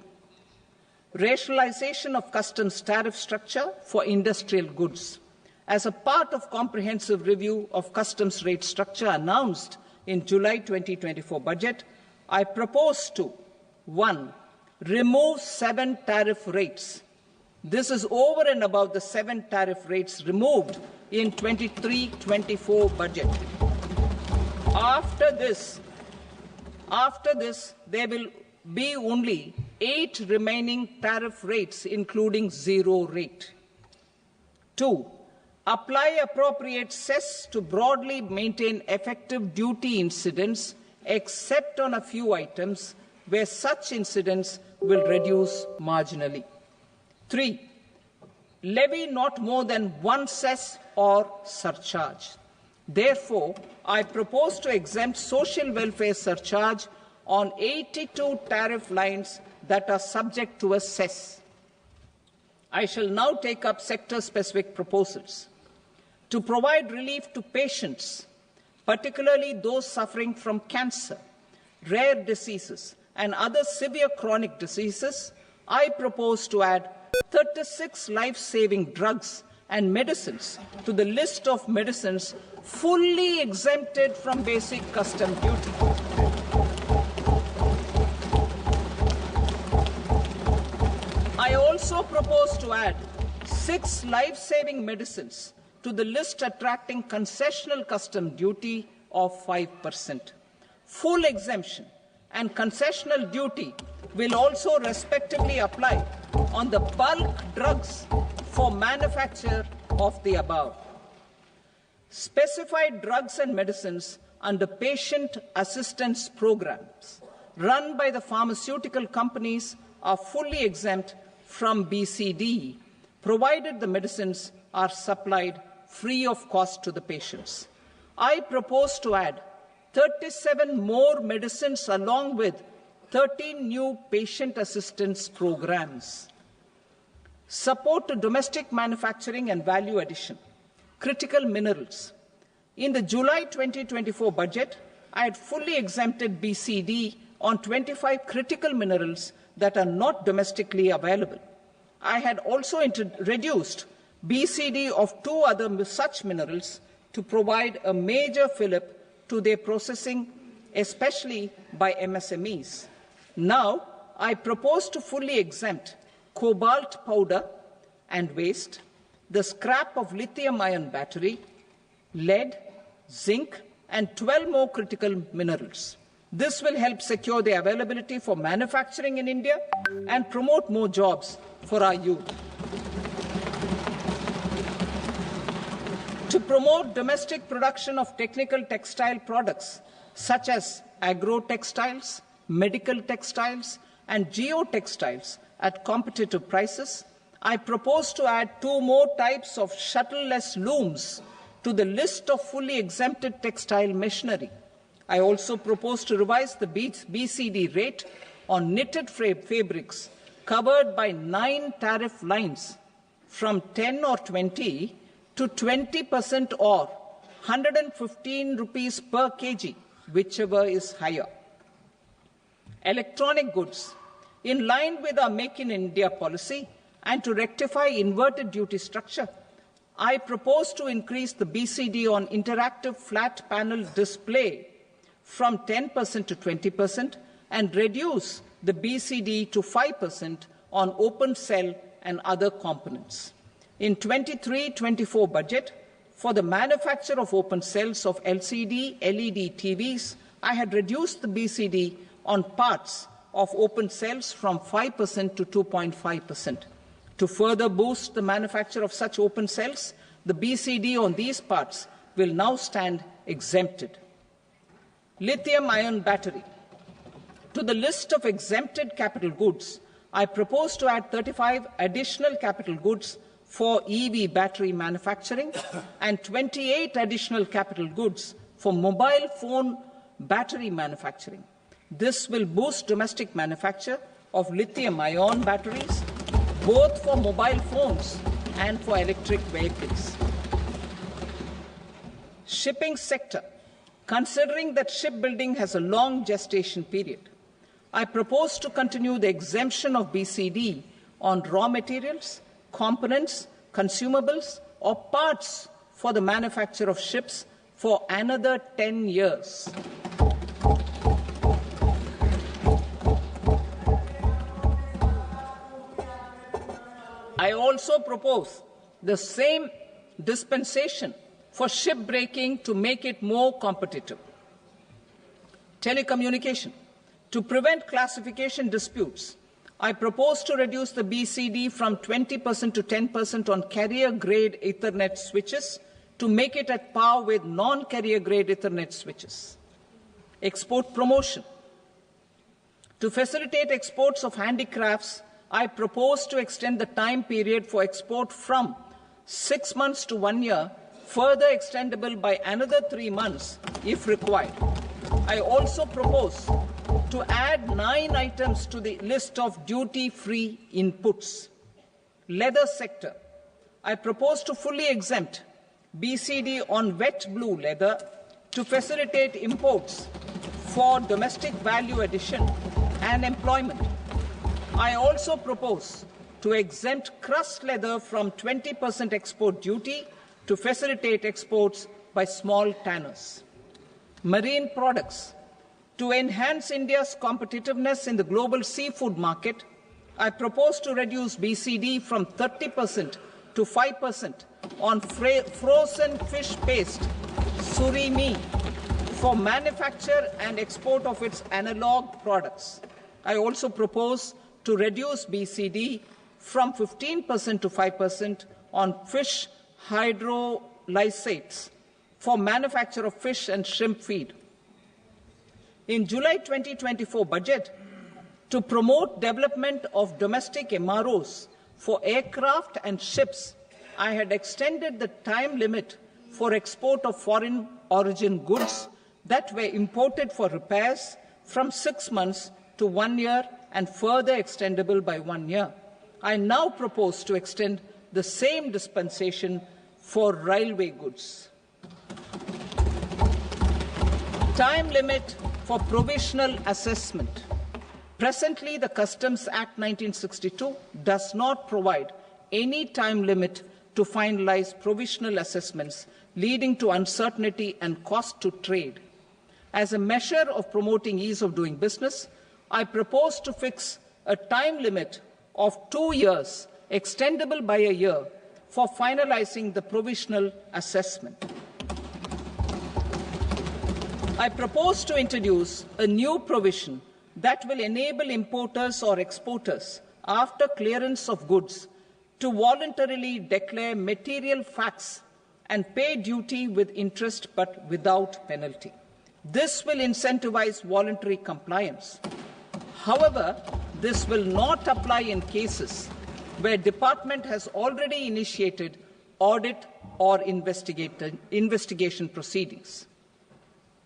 Rationalization of customs tariff structure for industrial goods. As a part of comprehensive review of customs rate structure announced in July 2024 budget, I propose to 1. Remove 7 tariff rates. This is over and above the 7 tariff rates removed in 23-24 budget. After this, there will be only 8 remaining tariff rates, including 0 rate. 2. Apply appropriate cess to broadly maintain effective duty incidence, except on a few items where such incidence will reduce marginally. 3. Levy not more than 1 cess or surcharge. Therefore, I propose to exempt social welfare surcharge on 82 tariff lines that are subject to a cess. I shall now take up sector-specific proposals. To provide relief to patients, particularly those suffering from cancer, rare diseases, and other severe chronic diseases, I propose to add 36 life-saving drugs and medicines to the list of medicines fully exempted from basic custom duty. I also propose to add 6 life-saving medicines to the list attracting concessional custom duty of 5%. Full exemption and concessional duty will also respectively apply on the bulk drugs for manufacture of the above. Specified drugs and medicines under patient assistance programs run by the pharmaceutical companies are fully exempt from BCD, provided the medicines are supplied free of cost to the patients. I propose to add 37 more medicines along with 13 new patient assistance programs. Support to domestic manufacturing and value addition. Critical minerals. In the July 2024 budget, I had fully exempted BCD on 25 critical minerals that are not domestically available. I had also reduced BCD of 2 other such minerals to provide a major fillip to their processing, especially by MSMEs. Now, I propose to fully exempt cobalt powder and waste, the scrap of lithium-ion battery, lead, zinc, and 12 more critical minerals. This will help secure the availability for manufacturing in India and promote more jobs for our youth. To promote domestic production of technical textile products such as agro-textiles, medical textiles, and geotextiles at competitive prices, I propose to add 2 more types of shuttle-less looms to the list of fully exempted textile machinery. I also propose to revise the BCD rate on knitted fabrics covered by 9 tariff lines from 10 or 20 to 20% or 115 rupees per kg, whichever is higher. Electronic goods. In line with our Make in India policy and to rectify inverted duty structure, I propose to increase the BCD on interactive flat panel display from 10% to 20% and reduce the BCD to 5% on open cell and other components. In 23-24 budget, for the manufacture of open cells of LCD, LED TVs, I had reduced the BCD on parts of open cells from 5% to 2.5%. To further boost the manufacture of such open cells, the BCD on these parts will now stand exempted. Lithium-ion battery. To the list of exempted capital goods, I propose to add 35 additional capital goods for EV battery manufacturing and 28 additional capital goods for mobile phone battery manufacturing. This will boost domestic manufacture of lithium-ion batteries both for mobile phones and for electric vehicles. Shipping sector. Considering that shipbuilding has a long gestation period, I propose to continue the exemption of BCD on raw materials, components, consumables, or parts for the manufacture of ships for another 10 years. I also propose the same dispensation for shipbreaking to make it more competitive. Telecommunication. To prevent classification disputes, I propose to reduce the BCD from 20% to 10% on carrier-grade Ethernet switches to make it at par with non-carrier-grade Ethernet switches. Export promotion. To facilitate exports of handicrafts, I propose to extend the time period for export from 6 months to 1 year, further extendable by another 3 months if required. I also propose to add 9 items to the list of duty-free inputs. Leather sector. I propose to fully exempt BCD on wet blue leather to facilitate imports for domestic value addition and employment. I also propose to exempt crust leather from 20% export duty to facilitate exports by small tanners. Marine products. To enhance India's competitiveness in the global seafood market, I propose to reduce BCD from 30% to 5% on frozen fish paste, surimi, for manufacture and export of its analog products. I also propose to reduce BCD from 15% to 5% on fish hydrolysates for manufacture of fish and shrimp feed. In July 2024 budget, to promote development of domestic MROs for aircraft and ships, I had extended the time limit for export of foreign origin goods that were imported for repairs from 6 months to 1 year and further extendable by 1 year. I now propose to extend the same dispensation for railway goods. Time limit for provisional assessment. Presently, the Customs Act 1962 does not provide any time limit to finalize provisional assessments, leading to uncertainty and cost to trade. As a measure of promoting ease of doing business, I propose to fix a time limit of 2 years, extendable by a year, for finalizing the provisional assessment. I propose to introduce a new provision that will enable importers or exporters, after clearance of goods, to voluntarily declare material facts and pay duty with interest but without penalty. This will incentivize voluntary compliance. However, this will not apply in cases where department has already initiated audit or investigation proceedings.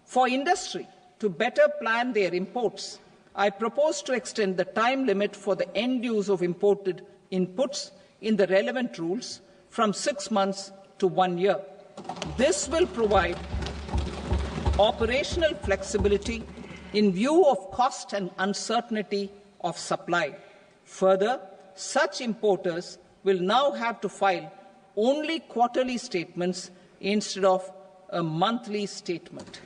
For industry to better plan their imports, I propose to extend the time limit for the end use of imported inputs in the relevant rules from 6 months to 1 year. This will provide operational flexibility in view of cost and uncertainty of supply. Further, such importers will now have to file only quarterly statements instead of a monthly statement.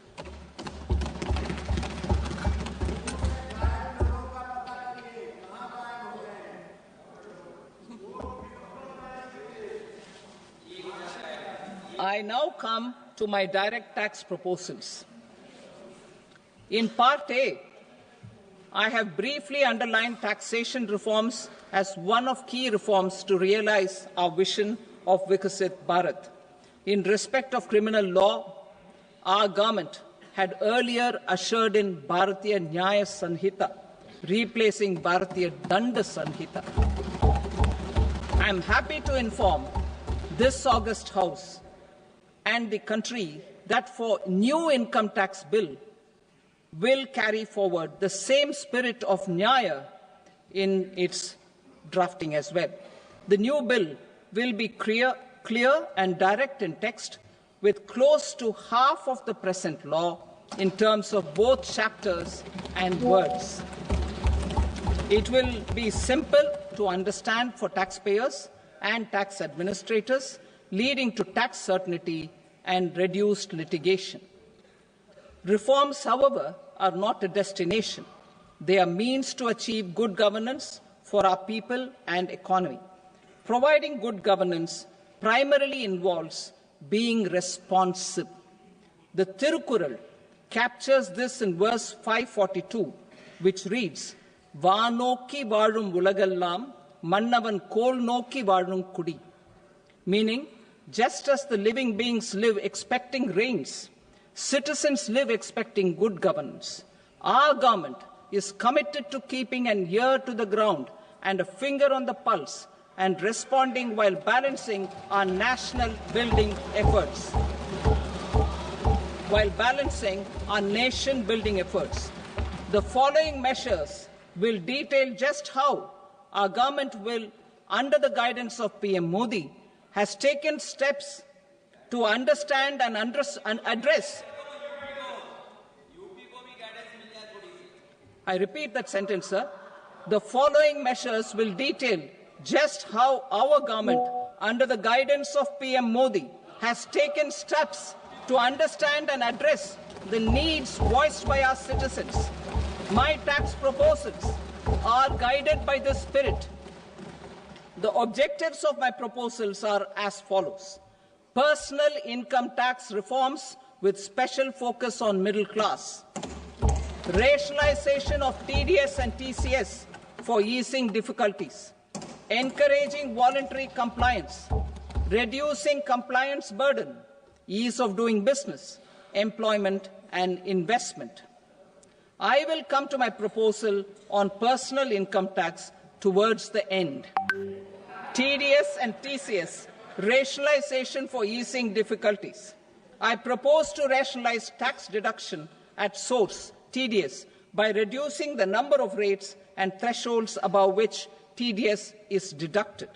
I now come to my direct tax proposals. In Part A, I have briefly underlined taxation reforms as one of key reforms to realize our vision of Vikasit Bharat. In respect of criminal law, our government had earlier ushered in Bharatiya Nyaya Sanhita, replacing Bharatiya Danda Sanhita. I am happy to inform this august House and the country that for new income tax bill will carry forward the same spirit of Nyaya in its drafting as well. The new bill will be clear and direct in text, with close to half of the present law in terms of both chapters and words. It will be simple to understand for taxpayers and tax administrators, leading to tax certainty and reduced litigation. Reforms, however, are not a destination. They are means to achieve good governance for our people and economy. Providing good governance primarily involves being responsive. The Tirukkural captures this in verse 542, which reads, "Vaanokki vaazhum ulagallam, mannavan kol nokki vaazhum kudi," meaning, just as the living beings live expecting rains, citizens live expecting good governance. Our government is committed to keeping an ear to the ground and a finger on the pulse and responding while balancing our national building efforts. The following measures will detail just how our government will, under the guidance of PM Modi, has taken steps to understand and address. I repeat that sentence, sir. The following measures will detail just how our government, under the guidance of PM Modi, has taken steps to understand and address the needs voiced by our citizens. My tax proposals are guided by this spirit. The objectives of my proposals are as follows. Personal income tax reforms with special focus on middle class. Rationalization of TDS and TCS for easing difficulties. Encouraging voluntary compliance. Reducing compliance burden. Ease of doing business, employment and investment. I will come to my proposal on personal income tax towards the end. TDS and TCS, rationalization for easing difficulties. I propose to rationalize tax deduction at source, TDS, by reducing the number of rates and thresholds above which TDS is deducted.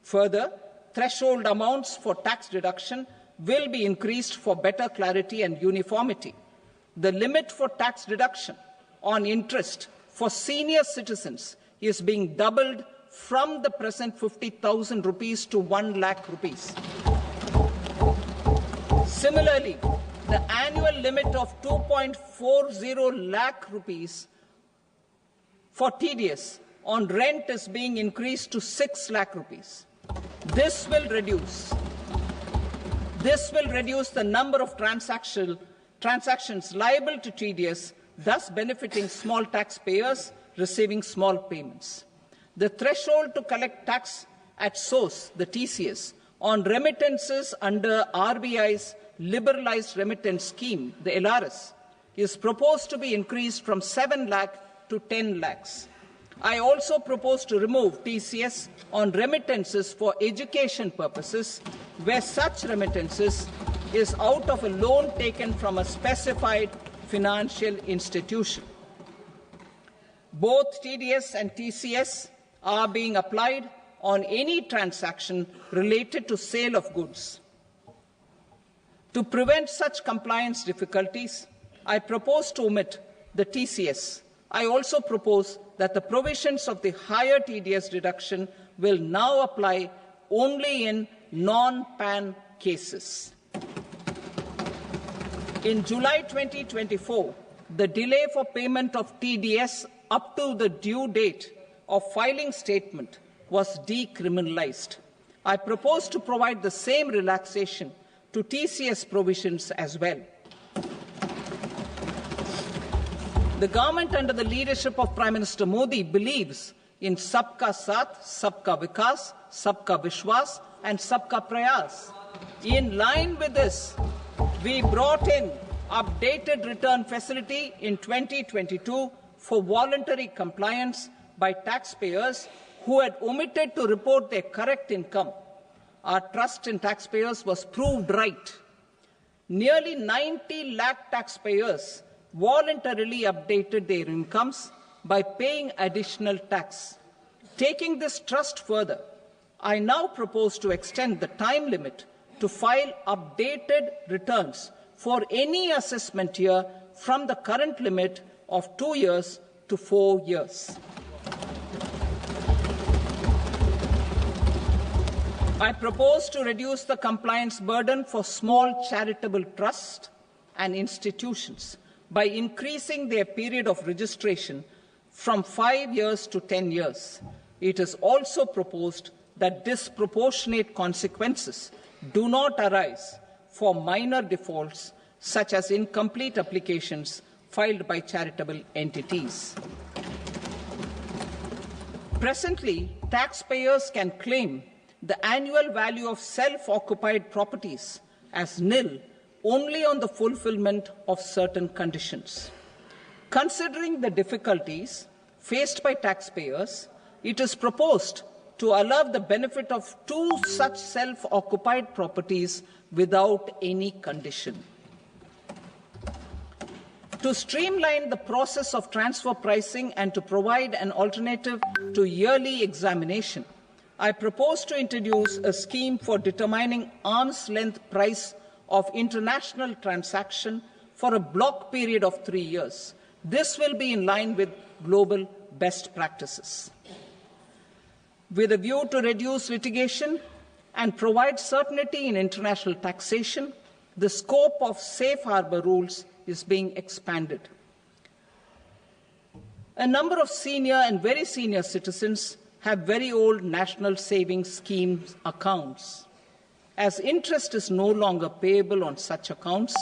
Further, threshold amounts for tax deduction will be increased for better clarity and uniformity. The limit for tax deduction on interest for senior citizens is being doubled from the present 50,000 rupees to 1 lakh rupees. Similarly, the annual limit of 2.40 lakh rupees for TDS on rent is being increased to 6 lakh rupees. This will reduce the number of transactions liable to TDS, thus benefiting small taxpayers receiving small payments. The threshold to collect tax at source, the TCS, on remittances under RBI's liberalized remittance scheme, the LRS, is proposed to be increased from 7 lakh to 10 lakhs. I also propose to remove TCS on remittances for education purposes, where such remittances is out of a loan taken from a specified financial institution. Both TDS and TCS are being applied on any transaction related to sale of goods. To prevent such compliance difficulties, I propose to omit the TCS. I also propose that the provisions of the higher TDS deduction will now apply only in non-PAN cases. In July 2024, the delay for payment of TDS up to the due date of filing statement was decriminalized. I propose to provide the same relaxation to TCS provisions as well. The government under the leadership of Prime Minister Modi believes in Sabka Saath, Sabka Vikas, Sabka Vishwas and Sabka Prayas. In line with this, we brought in updated return facility in 2022 for voluntary compliance by taxpayers who had omitted to report their correct income. Our trust in taxpayers was proved right. Nearly 90 lakh taxpayers voluntarily updated their incomes by paying additional tax. Taking this trust further, I now propose to extend the time limit to file updated returns for any assessment year from the current limit of 2 years to 4 years. I propose to reduce the compliance burden for small charitable trusts and institutions by increasing their period of registration from 5 years to 10 years. It is also proposed that disproportionate consequences do not arise for minor defaults such as incomplete applications filed by charitable entities. Presently, taxpayers can claim the annual value of self-occupied properties as nil only on the fulfillment of certain conditions. Considering the difficulties faced by taxpayers, it is proposed to allow the benefit of 2 such self-occupied properties without any condition. To streamline the process of transfer pricing and to provide an alternative to yearly examination, I propose to introduce a scheme for determining arm's length price of international transaction for a block period of 3 years. This will be in line with global best practices. With a view to reduce litigation and provide certainty in international taxation, the scope of safe harbour rules is being expanded. A number of senior and very senior citizens have very old national savings schemes accounts. As interest is no longer payable on such accounts,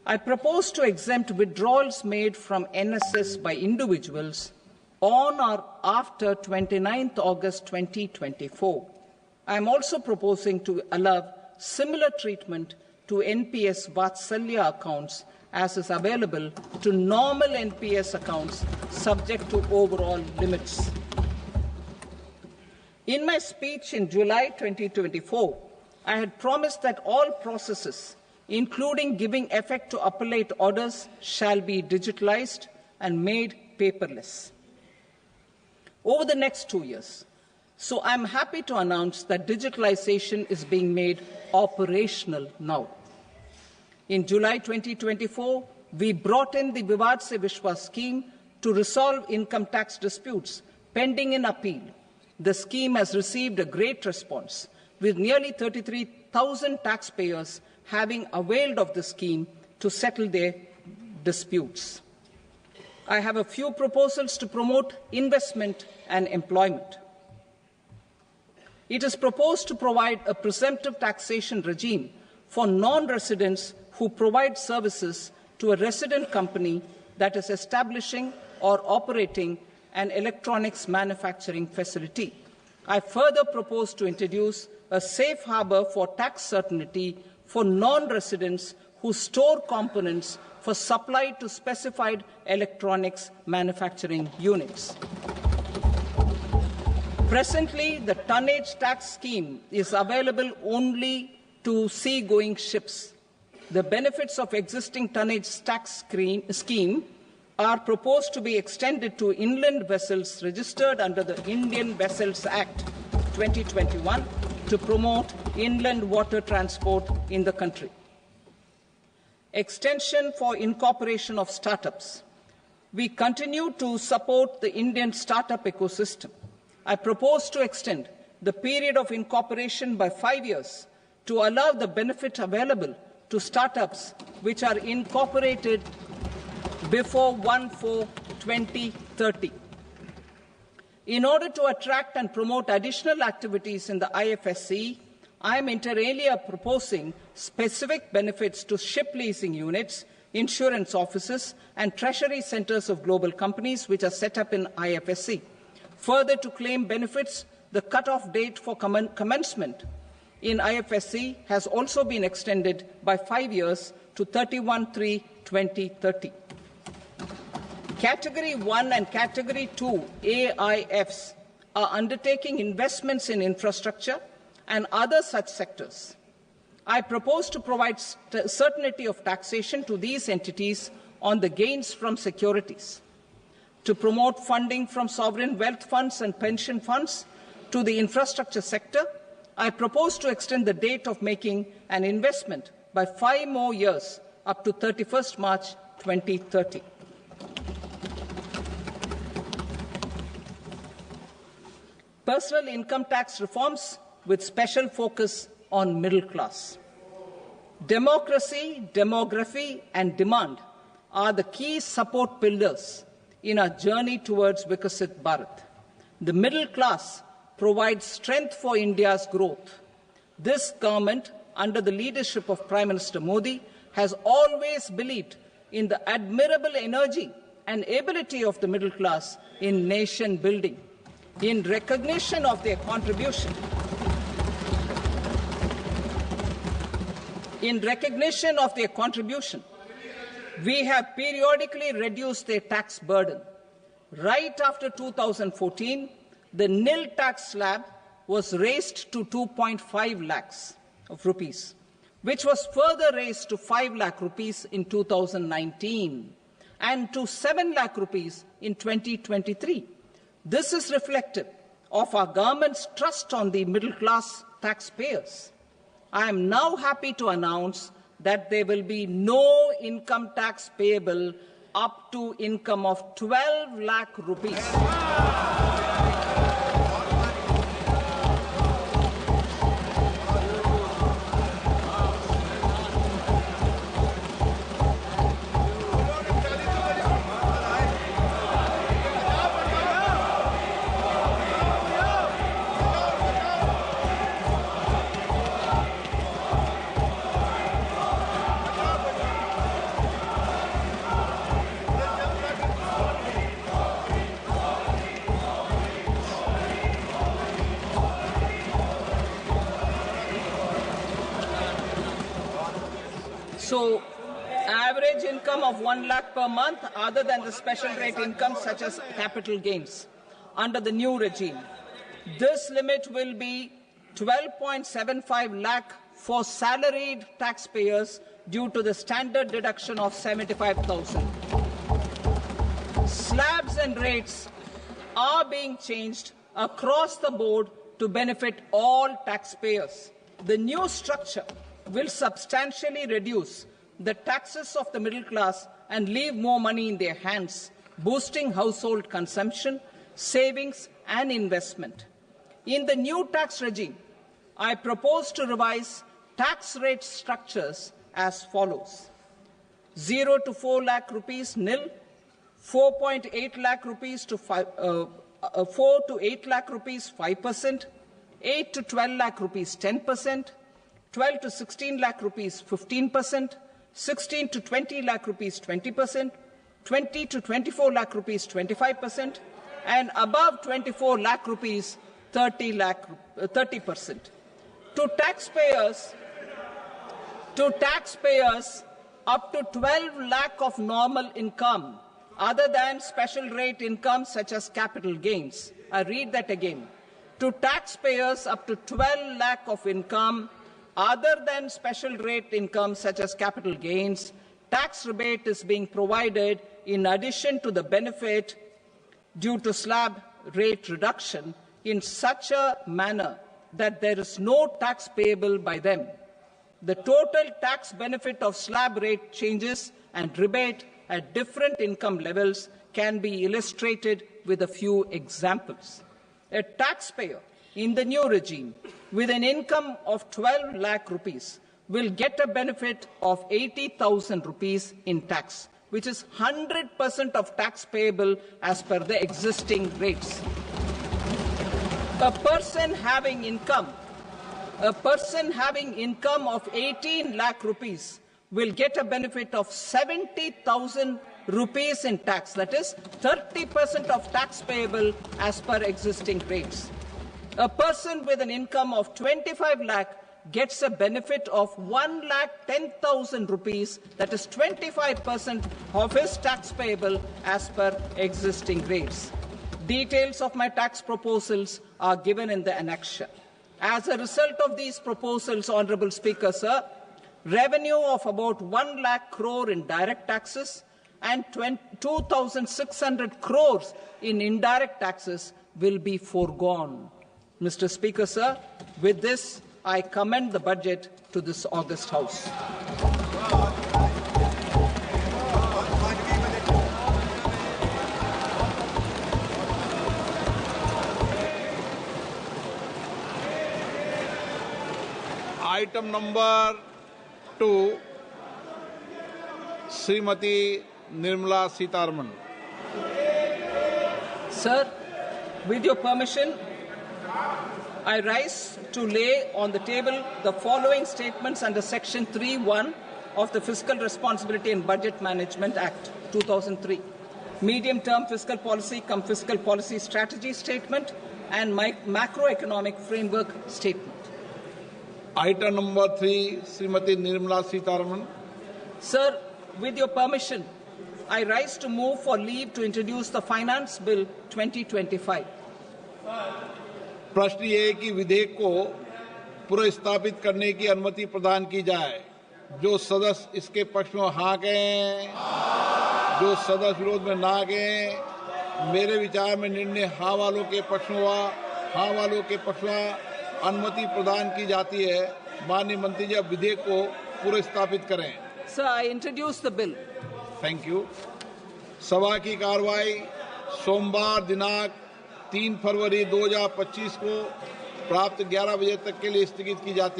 I propose to exempt withdrawals made from NSS by individuals on or after 29th August 2024. I am also proposing to allow similar treatment to NPS Vatsalya accounts as is available to normal NPS accounts subject to overall limits. In my speech in July 2024, I had promised that all processes, including giving effect to appellate orders, shall be digitalized and made paperless over the next 2 years. So I'm happy to announce that digitalization is being made operational now. In July 2024, we brought in the Vivad Se Vishwas scheme to resolve income tax disputes pending in appeal. The scheme has received a great response, with nearly 33,000 taxpayers having availed of the scheme to settle their disputes. I have a few proposals to promote investment and employment. It is proposed to provide a presumptive taxation regime for non-residents who provide services to a resident company that is establishing or operating an electronics manufacturing facility. I further propose to introduce a safe harbour for tax certainty for non-residents who store components for supply to specified electronics manufacturing units. Presently, the tonnage tax scheme is available only to sea-going ships. The benefits of existing tonnage tax scheme are proposed to be extended to inland vessels registered under the Indian Vessels Act 2021 to promote inland water transport in the country. Extension for incorporation of startups. We continue to support the Indian startup ecosystem. I propose to extend the period of incorporation by 5 years to allow the benefit available to startups which are incorporated before 1/4/2030. In order to attract and promote additional activities in the IFSC, I am inter alia proposing specific benefits to ship leasing units, insurance offices, and treasury centres of global companies which are set up in IFSC. Further, to claim benefits, the cut-off date for commencement in IFSC has also been extended by 5 years to 31/3/2030. Category 1 and Category 2 AIFs are undertaking investments in infrastructure and other such sectors. I propose to provide certainty of taxation to these entities on the gains from securities. to promote funding from sovereign wealth funds and pension funds to the infrastructure sector, I propose to extend the date of making an investment by 5 more years up to 31st March 2030. Personal income tax reforms with special focus on middle class. Democracy, demography, and demand are the key support pillars in our journey towards Vikasit Bharat. The middle class provides strength for India's growth. This government, under the leadership of Prime Minister Modi, has always believed in the admirable energy and ability of the middle class in nation building. In recognition of their contribution, we have periodically reduced their tax burden. Right after 2014, the nil tax slab was raised to 2.5 lakhs of rupees, which was further raised to 5 lakh rupees in 2019 and to 7 lakh rupees in 2023. This is reflective of our government's trust on the middle-class taxpayers. I am now happy to announce that there will be no income tax payable up to income of 12 lakh rupees. So, average income of 1 lakh per month, other than the special rate income such as capital gains, under the new regime. This limit will be 12.75 lakh for salaried taxpayers due to the standard deduction of 75,000. Slabs and rates are being changed across the board to benefit all taxpayers. The new structure will substantially reduce the taxes of the middle class and leave more money in their hands, boosting household consumption, savings and investment. In the new tax regime, I propose to revise tax rate structures as follows: 0 to 4 lakh rupees nil, 4.8 lakh rupees to 4 to 8 lakh rupees 5%, 8 to 12 lakh rupees 10%, 12 to 16 lakh rupees 15%, 16 to 20 lakh rupees 20%, 20 to 24 lakh rupees 25%, and above 24 lakh rupees 30%. To taxpayers up to 12 lakh of normal income, other than special rate income such as capital gains. I read that again. To taxpayers up to 12 lakh of income, other than special rate income such as capital gains, tax rebate is being provided in addition to the benefit due to slab rate reduction in such a manner that there is no tax payable by them. The total tax benefit of slab rate changes and rebate at different income levels can be illustrated with a few examples. A taxpayer in the new regime with an income of 12 lakh rupees will get a benefit of 80,000 rupees in tax, which is 100% of tax payable as per the existing rates. A person having income of 18 lakh rupees will get a benefit of 70,000 rupees in tax, that is 30% of tax payable as per existing rates. A person with an income of 25 lakh gets a benefit of 1,10,000 rupees, that is 25% of his tax payable as per existing rates. Details of my tax proposals are given in the annexure. As a result of these proposals, Honourable Speaker, sir, revenue of about 1 lakh crore in direct taxes and 2,600 crores in indirect taxes will be foregone. Mr. Speaker, sir, with this, I commend the budget to this august House. Item number 2, Srimati Nirmala Sitharaman. Sir, with your permission, I rise to lay on the table the following statements under Section 3(1) of the Fiscal Responsibility and Budget Management Act 2003. Medium-term fiscal policy cum fiscal policy strategy statement and macroeconomic framework statement. Item number 3, Srimati Nirmala Sitharaman. Sir, with your permission, I rise to move for leave to introduce the Finance Bill 2025. प्रश्न ये है कि विधेयक को पुनर्स्थापित करने की अनुमति प्रदान की जाए। जो सदस्य इसके पक्ष में हाँ कहें, जो सदस्य विरोध में ना कहें। मेरे विचार में निर्णय हाँ वालों के पक्ष में हुआ, हाँ वालों के पक्ष में अनुमति प्रदान की जाती है। माननीय मंत्री जी, अब विधेयक को पुनर्स्थापित करें। Sir, I introduce the bill. Thank you. सभा की कार्रवाई सोमवार दिनांक 3 फरवरी 2025 को प्राप्त 11 बजे तक के लिए स्थगित की जाती है।